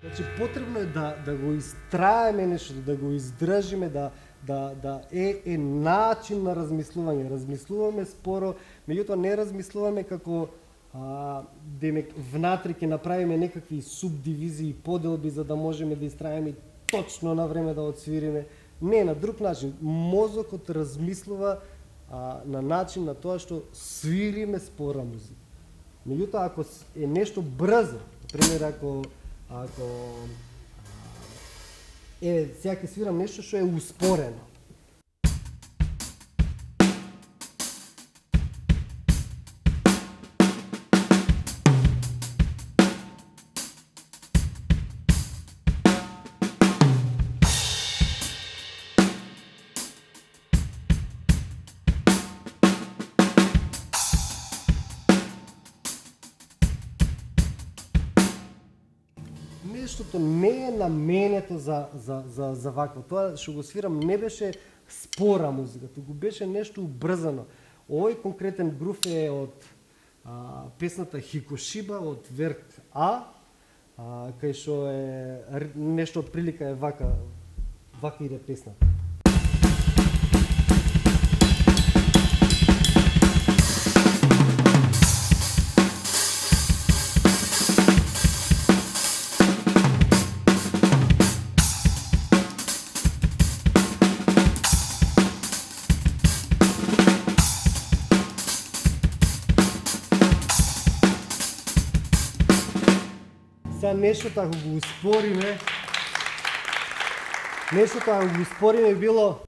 Значи, потребно е да го истраеме нешто, да го издржиме, да е начин на размислување. Размислуваме споро, меѓутоа не размислуваме како демек внатре ќе направиме некакви субдивизии, поделби за да можеме да истраеме точно на време да одсвириме. Не, на друг начин. Мозокот размислува на начин на тоа што свириме спора музика. Меѓутоа, ако е нешто брзо, например, ако сега ќе свирам нешто што е успорено. Нештото не е наменето за вакво. Тоа што го свирам не беше спора музика, туку беше нешто убрзано. Овој конкретен грув е од песната Хикошиба од Верк А, кај што е нешто од прилика е вака иде песната. Сега нештото ако го успориме, било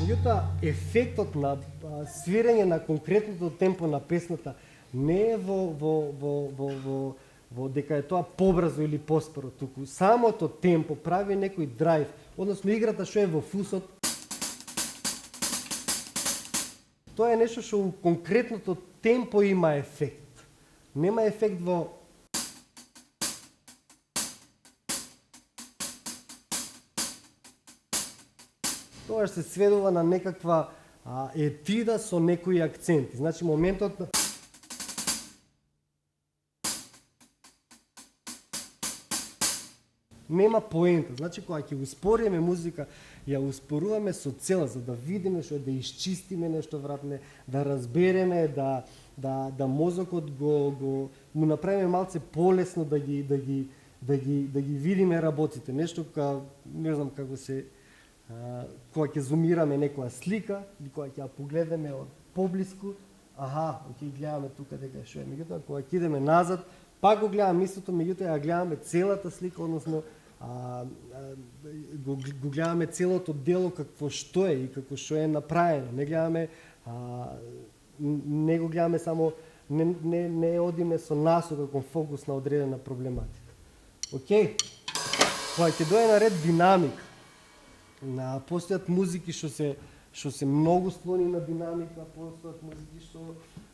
меѓутоа ефектот на свирење на конкретното темпо на песната не е во дека е тоа побрзо или поспоро, туку самото темпо прави некој драйв, односно играта што е во фусот. Тоа е нешто што у конкретното темпо има ефект. Нема ефект во тоа се сведува на некаква етида со некои акценти. Значи моментот нема поента. Значи кога ќе успориме музика, ја успоруваме со цел за да видиме што да исчистиме нешто вратне, да разбереме, да мозокот го му направиме малце полесно да ги видиме работите. Нешто не знам како се кога ќе зумираме некоја слика, или кога ќе ја погледаме од поблиску, ќе гледаме тука дека што е. Меѓутоа кога ќе идеме назад, пак го гледаме истото, меѓутоа ја гледаме целата слика, односно го гледаме целото дело какво што е и како што е направено. Не гледаме не го гледаме само не одиме со насока кон фокус на одредена проблематика. Океј. Кога ќе дое на ред динамика, постојат музики што се многу склони на динамика, постојат музики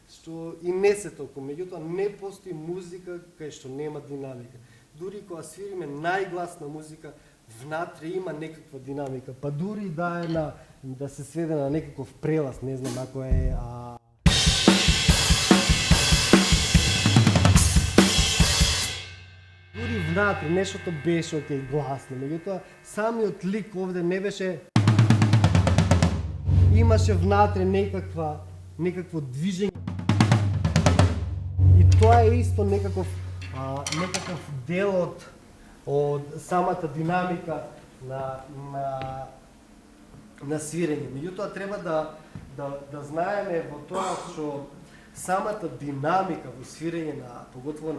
што и не се толку, меѓутоа не постои музика кај што нема динамика. Дури кога свириме најгласна музика, внатре има некаква динамика, па дури да се сведе на некаков прелаз, не знам, ако е дури внатре нештото беше окей гласно, меѓутоа самиот лик овде не беше, имаше внатре некакво движење. И тоа е исто некаков дел од самата динамика на свирење. Меѓутоа треба да знаеме во тоа што самата динамика во свирење поготово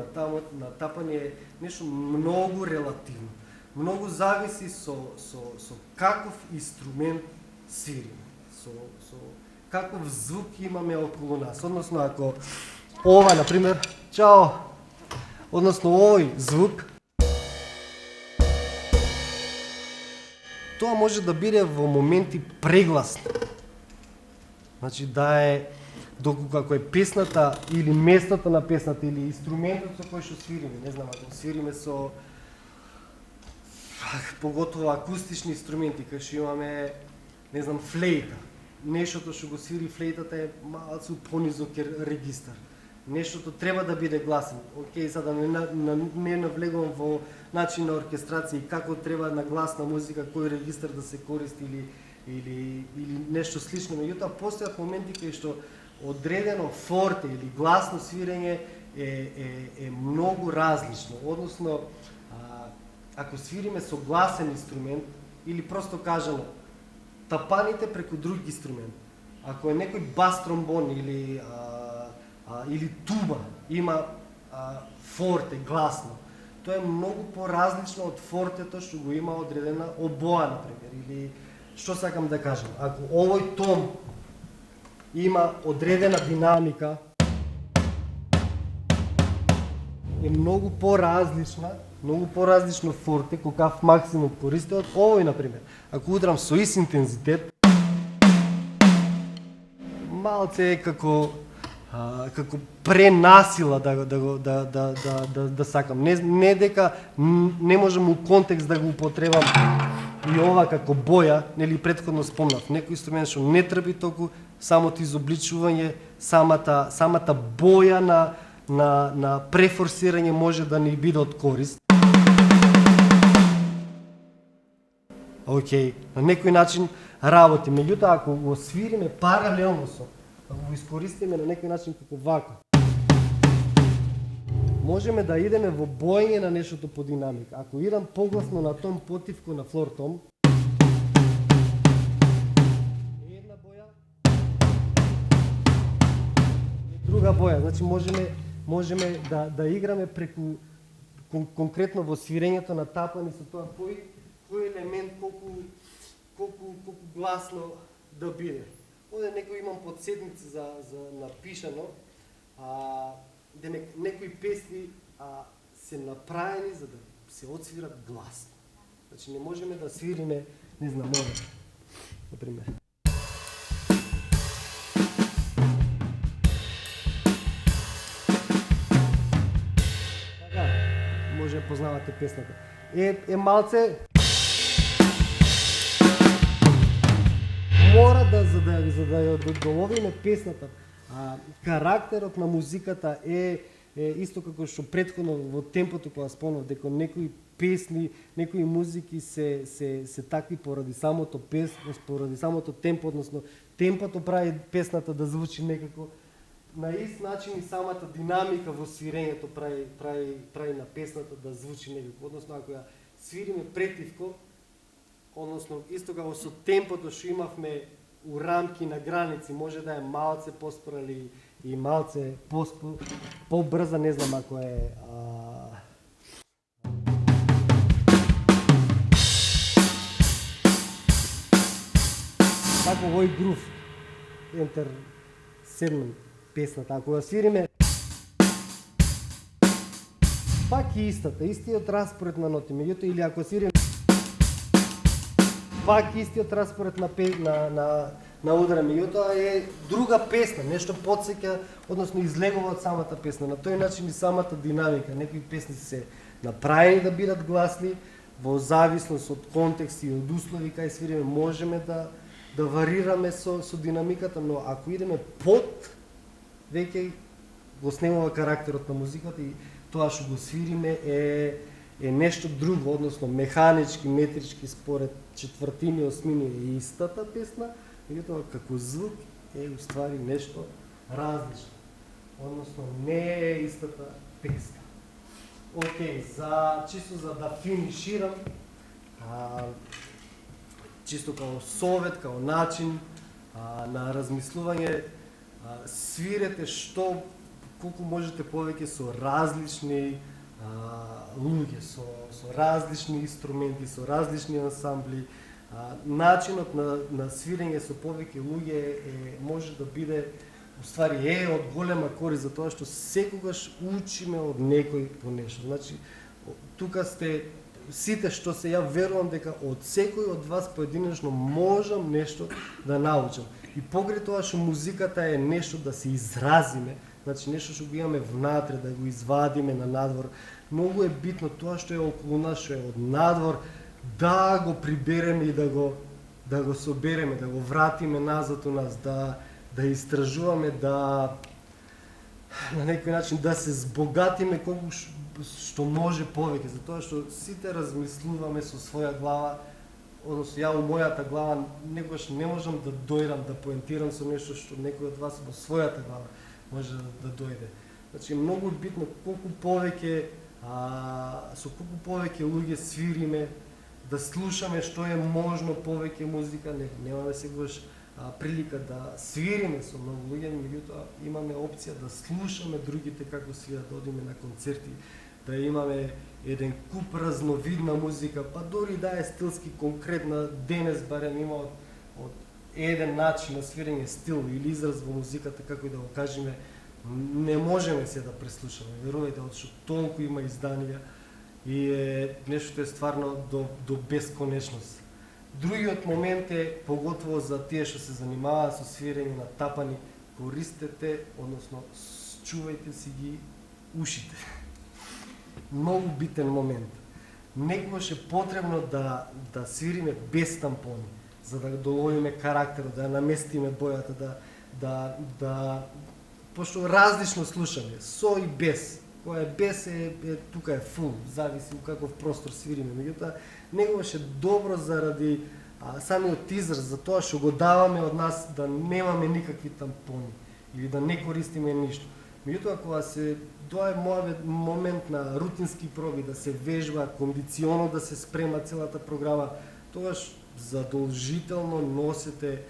на тапање е нешто многу релативно. Многу зависи со каков инструмент свириме, со каков звук имаме околу нас. Односно ако ова, например, односно овој звук, тоа може да биде во моменти прегласно. Значи да е, доколку ако е песната или местото на песната или инструментот со кој што свириме, не знам, ако свириме со поготово акустични инструменти, кај што имаме, не знам, флейта. Нештото што го свири флейтата е малку понизок регистар. Нештото треба да биде гласен. Океј, сега не навлегувам во начин на оркестрација и како треба на гласна музика, кој регистар да се користи или нешто слично. Меѓутоа, постојат моменти кај што одредено форте или гласно свирење е многу различно. Односно, Ако свириме со гласен инструмент, или просто кажано, тапаните преку друг инструмент, ако е некој бас тромбон или туба, има форте, гласно, тоа е многу поразлично од фортето што го има одредена обоа, например, или што сакам да кажам, ако овој том има одредена динамика, е многу поразлично форте, какав максимум користи од овој, например. Ако удрам со ист интензитет, малце е како пренасила да сакам. Не дека не можам у контекст да го употребам и ова како боја, нели претходно спомнав, некој инструмент што не трби толку самото изобличување, самата боја на префорсирање може да ни биде од корист. Океј, на некој начин работи. Меѓутоа, ако го свириме паралелно со, ако го искористиме на некој начин како вака, можеме да идеме во боење на нештото по динамика. Ако идам погласно на том потивко на флор том, една боја, друга боја. Значи можеме да играме преку конкретно во свирењето на тапани со тоа кој елемент колку гласно да биде. Овде некој имам подсетници за напишано, некои песни се направени за да се отсвират гласно. Значи не можеме да свириме, не знам, овде, например. Така, може да познавате песната. Е малце мора за да ја доловиме песната. Карактерот на музиката е исто како што претходно во темпото кога спомнав дека некои песни, некои музики се такви поради самото поради самото темпо, односно темпото прави песната да звучи некако. На ист начин и самата динамика во свирењето прави на песната да звучи некако. Односно ако ја свириме претивко, односно исто како со темпото што имавме у рамки на граници, може да е малце поспор и малце побрза, не знам ако е како овој грув Enter 7 песната, ако ја свириме пак и истиот распоред на ноти, меѓутоа или ако свириме пак истиот распоред на удара, меѓутоа е друга песна, нешто потсеќа, односно излегува од самата песна. На тој начин и самата динамика, некои песни се направени да бидат гласни, во зависност од контекст и од услови кај свириме можеме да варираме со динамиката, но ако идеме под, веќе го снемува карактерот на музиката и тоа што го свириме е нешто друго, односно механички, метрички, според четвртини, осмини е истата песна, меѓутоа како звук е уствари нешто различно, односно не е истата песна. Океј, чисто за да финиширам, чисто као совет, као начин на размислување, свирете колку можете повеќе со различни луѓе, со различни инструменти, со различни ансамбли. Начинот на свирење со повеќе луѓе може да биде, уствари од голема корист, за тоа што секогаш учиме од некој по нешто. Значи, тука сте сите што се, ја верувам дека од секој од вас поединечно можам нешто да научам. И покрај тоа што музиката е нешто да се изразиме, значи нешто што го имаме внатре, да го извадиме на надвор, многу е битно тоа што е околу нас, што е од надвор, да го прибереме и да го собереме, да го вратиме назад у нас, да истражуваме, на некој начин да се збогатиме колку што може повеќе, затоа што сите размислуваме со своја глава, односно ја у мојата глава некогаш не можам да дојдам да поентирам со нешто што некој од вас во својата глава може да дојде. Значи многу битно колку повеќе со колку повеќе луѓе свириме, да слушаме што е можно повеќе музика, немаме сегаш прилика да свириме со многу луѓе, меѓутоа имаме опција да слушаме другите како свират, да одиме на концерти, да имаме еден куп разновидна музика, па дури да е стилски конкретна, денес барем има од еден начин на свирење стил или израз во музиката, како и да го кажеме, не можеме се да преслушаме, верувајте, што толку има изданија и нешто е стварно до бесконечност. Другиот момент е, поготово за тие што се занимаваат со свирење на тапани, користете, односно чувајте си ги ушите. Многу битен момент. Некогаш е потребно да свириме без тампони, за да доловиме карактерот, да наместиме бојата, пошто различно слушаме, со и без. Која е без тука е фул, зависи у каков простор свириме. Меѓутоа, некогаш е добро заради самиот израз, за тоа што го даваме од нас, да немаме никакви тампони или да не користиме ништо. Меѓутоа, кога се дое момент на рутински проби, да се вежба, кондиционо да се спрема целата програма, тогаш задолжително носите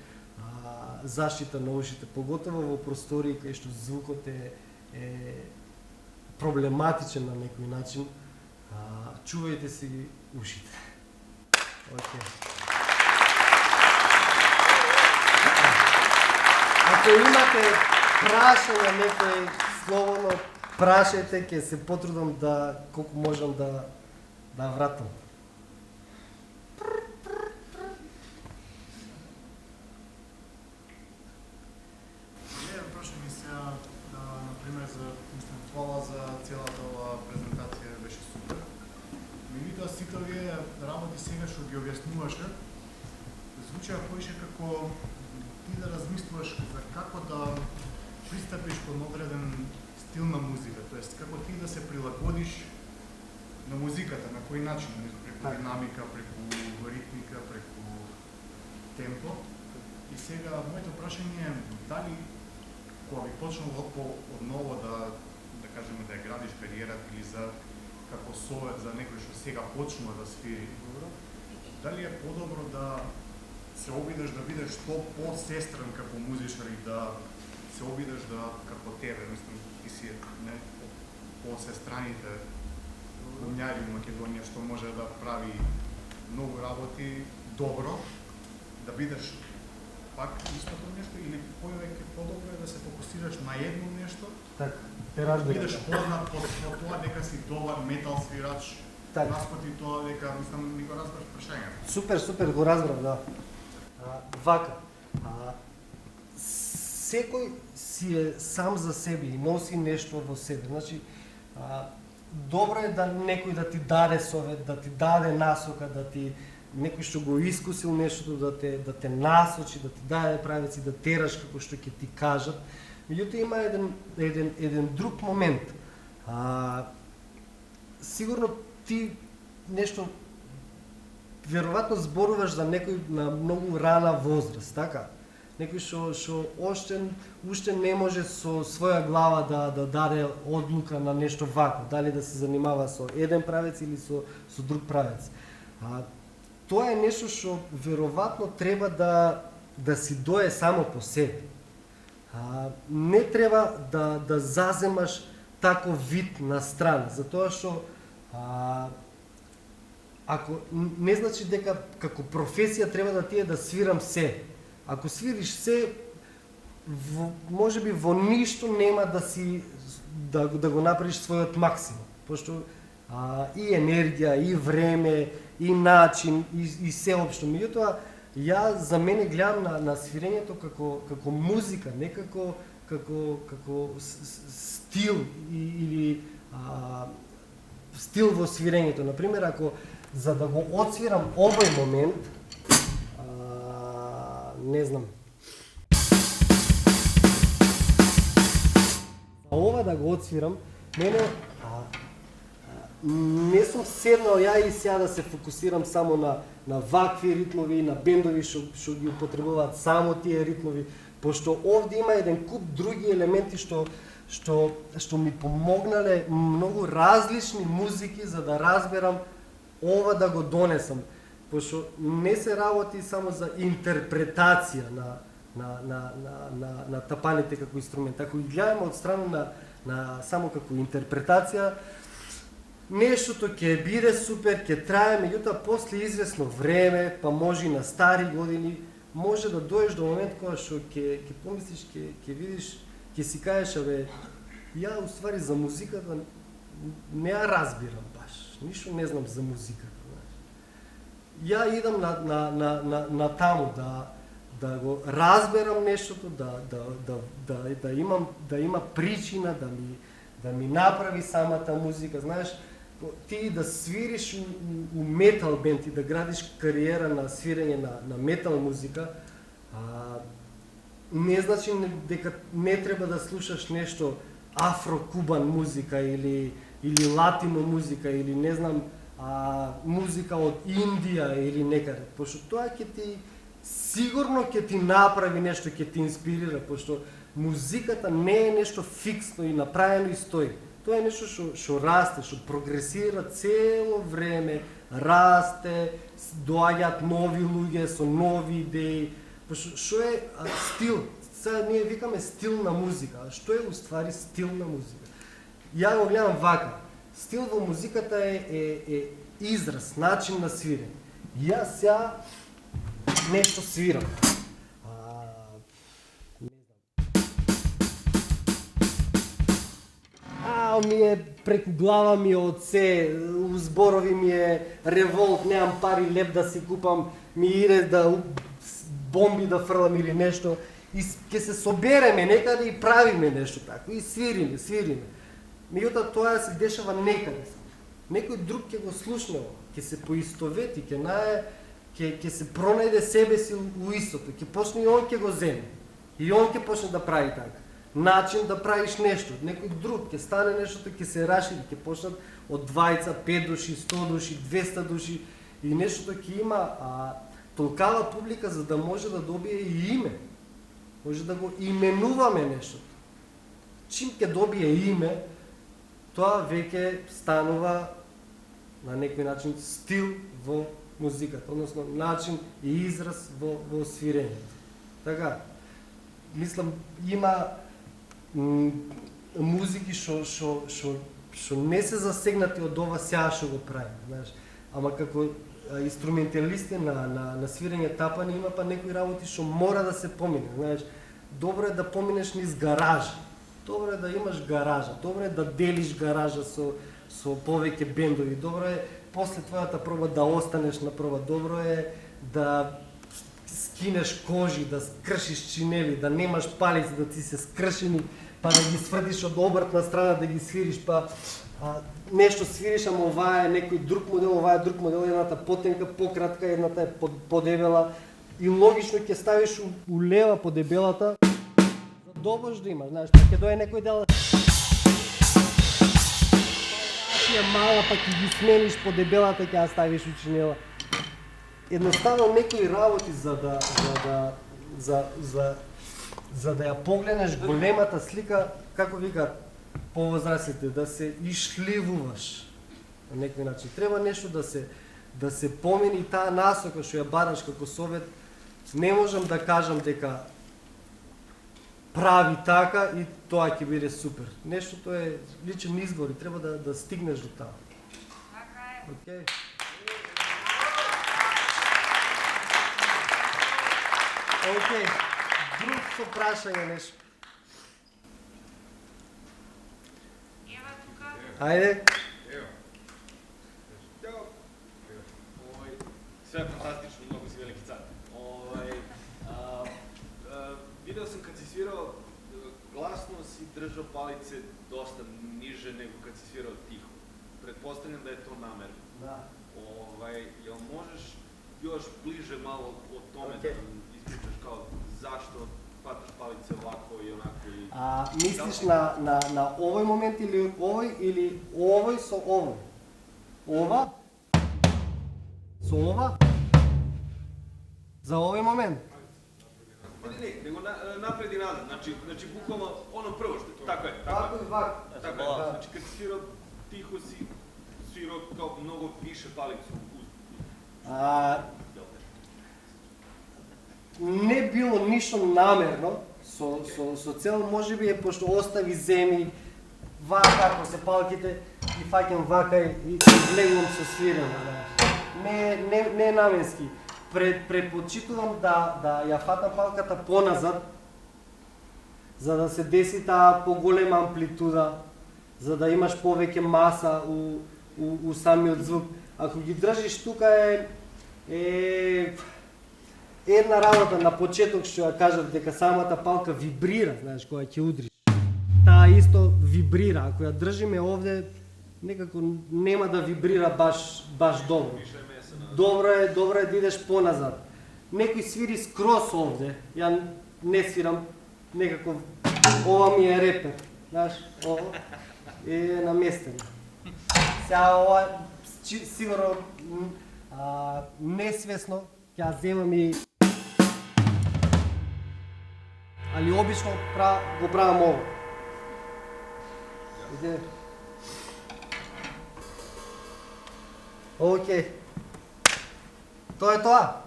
заштита на ушите, поготово во простории кај што звукот е проблематичен на некој начин. Чувајте си ги ушите. Ако имате прашање некој, слободно прашајте, ќе се потрудам да колку можам да вратам. Хвала за целата ова презентација, беше супер. Меѓутоа сите овие работи сега што ги објаснуваше, звучеа поише како ти да размислуваш за како да пристапиш кон одреден стил на музика, тоест како ти да се прилагодиш на музиката, на кој начин, преку динамика, преку ритмика, преку темпо. И сега моето прашање е дали кога би почнал одново да кажеме да ја градиш кариерата или за како совет за некој што сега почнува да свири, дали е подобро да се обидеш да бидеш што посестрен како музичар и да се обидеш да како тебе, мислам, ти си не посестраните умњари у Македонија што може да прави многу работи добро, да бидеш пак истото нешто или повеќе подобро е да се фокусираш на едно нешто? Така, те разбирам. Бидеш познат по тоа дека си добар метал свирач, распоти тоа дека, мислам, ни го разбраш прашањето. Супер, го разбрав, да. Вака, секој си е сам за себе и носи нешто во себе. Значи, добро е да некој да ти даде совет, да ти даде насока, да ти некој што го искусил нештото да те насочи, да ти даде правеци, да тераш како што ќе ти кажат. Меѓутоа има еден друг момент. Сигурно ти нешто веројатно зборуваш за некој на многу рана возраст, така? Некој што уште не може со своја глава да даде одлука на нешто вако, дали да се занимава со еден правец или со друг правец. Тоа е нешто што веројатно треба да си дое само по себе. Не треба да заземаш таков вид на страна, затоа што ако не значи дека како професија треба да ти е да свирам се. Ако свириш се, можеби во ништо нема да го направиш својот максимум, пошто и енергија, и време, и начин, и сеопшто. Меѓутоа, ја за мене гледам на свирењето како музика, не како стил или стил во свирењето. Например, ако за да го отсвирам овој момент, не знам, ова да го отсвирам, мене не сум седнал ја и сега да се фокусирам само на вакви ритмови, на бендови што ги употребуваат само тие ритмови, пошто овде има еден куп други елементи што што ми помогнале многу различни музики за да разберам ова да го донесам. Пошто не се работи само за интерпретација на тапаните како инструмент. Ако ги гледаме од страна на само како интерпретација, нештото ќе биде супер, ќе трае, меѓутоа после известно време, па може и на стари години, може да доеш до момент кога што ќе помислиш, ќе видиш, ќе си кажеш, абе, ја уствари за музиката не ја разбирам баш, ништо не знам за музиката. Ја идам на таму да го разберам нештото, да има причина да ми направи самата музика, знаеш, ти да свириш у метал бенд и да градиш кариера на свирење на метал музика, не значи дека не треба да слушаш нешто афро-кубан музика или латино музика или не знам музика од Индија или некаде, пошто тоа ќе ти сигурно ќе ти направи нешто, ќе ти инспирира, пошто музиката не е нешто фиксно и направено и стои. Тоа е нешто што расте, што прогресира цело време, расте, доаѓаат нови луѓе со нови идеи. Пошто што е стил? Сега ние викаме стил на музика, а што е уствари стил на музика? Ја го гледам вака. Стил во музиката е израз, начин на свирење. Јас сега нешто свирам. Ми е преку глава ми е од се, у зборови ми е револт, немам пари леп да си купам, ми иде да бомби да фрлам или нешто. И ќе се собереме некаде и правиме нешто тако, и свириме. Меѓутоа тоа се дешава некаде. Некој друг ќе го слушне, ќе се поистовети, ќе се пронајде себе си у истото, ќе почне и он ќе го земе. И он ќе почне да прави така. Начин да правиш нешто, некој друг ќе стане нештото, ќе се рашири, ќе почнат од 20, 5 души, 100 души, 200 души и нештото ќе има толкава публика за да може да добие и име. Може да го именуваме нештото. Чим ќе добие име, тоа веќе станува на некој начин стил во музиката, односно начин и израз во свирењето. Така, мислам, има музики што не се засегнати од ова сега што го правим, знаеш. Ама како инструменталисти на свирење тапани има па некои работи што мора да се помине, знаеш. Добро е да поминеш низ гаража. Добро е да имаш гаража, добро е да делиш гаража со повеќе бендови, добро е после твојата проба да останеш на проба, добро е да скинеш кожи, да скршиш чинели, да немаш палици, да ти се скршени, па да ги сврдиш од обратна страна, да ги свириш, па нешто свириш, ама оваа е некој друг модел, едната потенка, пократка, едната е подебела и логично ќе ставиш у лева по дебелата, за добош да имаш, знаеш, па ќе дое некој дел е мала, па ќе ги смениш по дебелата, ќе ја ставиш у чинела. Едноставно некои работи за да ја погледнеш големата слика, како викаат повозрастните, да се ишливуваш на некој начин. Треба нешто да се помени таа насока што ја бараш како совет. Не можам да кажам дека прави така и тоа ќе биде супер. Нештото е личен избор и треба да стигнеш до таму. Така е. Океј, друг со прашање нешто. Ева тука. Ајде. Ево. Све е фантастично, многу си велики цар. Видео сам кад си свирал гласно си држал палице доста ниже него кад си свирал тихо. Предпоставljam да е то намерно. Да. Jel možeš još bliže malo o tome da nam ispričaš kao zašto hvataš palice ovako i onako i... Misliš na ovoj moment ili ovoj со овој? Ова? Со ова? За овој момент? Не, него напред и назад, значи буквално оно прво што така е. Вако и вако. Така е. Значи кога си свирал тихо си свирал као многу више палицу. Не било ништо намерно, со цел можеби е пошто остави земи, вака како се палките и фаќам вака и влегувам со свирено, знаеш. Не наменски. Предпочитувам да ја фатам палката поназад, за да се деси таа поголема амплитуда, за да имаш повеќе маса у самиот звук. Ако ги држиш тука е една работа на почеток што ја кажав дека самата палка вибрира, знаеш, кога ќе удриш. Таа исто вибрира, ако ја држиме овде некако нема да вибрира баш добро. Добро е да идеш поназад. Некој свири скрос овде, ја не свирам, некако ова ми е репер, знаеш, ова е наместено. Сега ова сигурно несвесно ќе земам и али обично го правам ово. Иде. Океј. Тоа е тоа?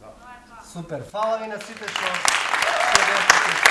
Тоа е тоа. Супер. Фала ви на сите што бевте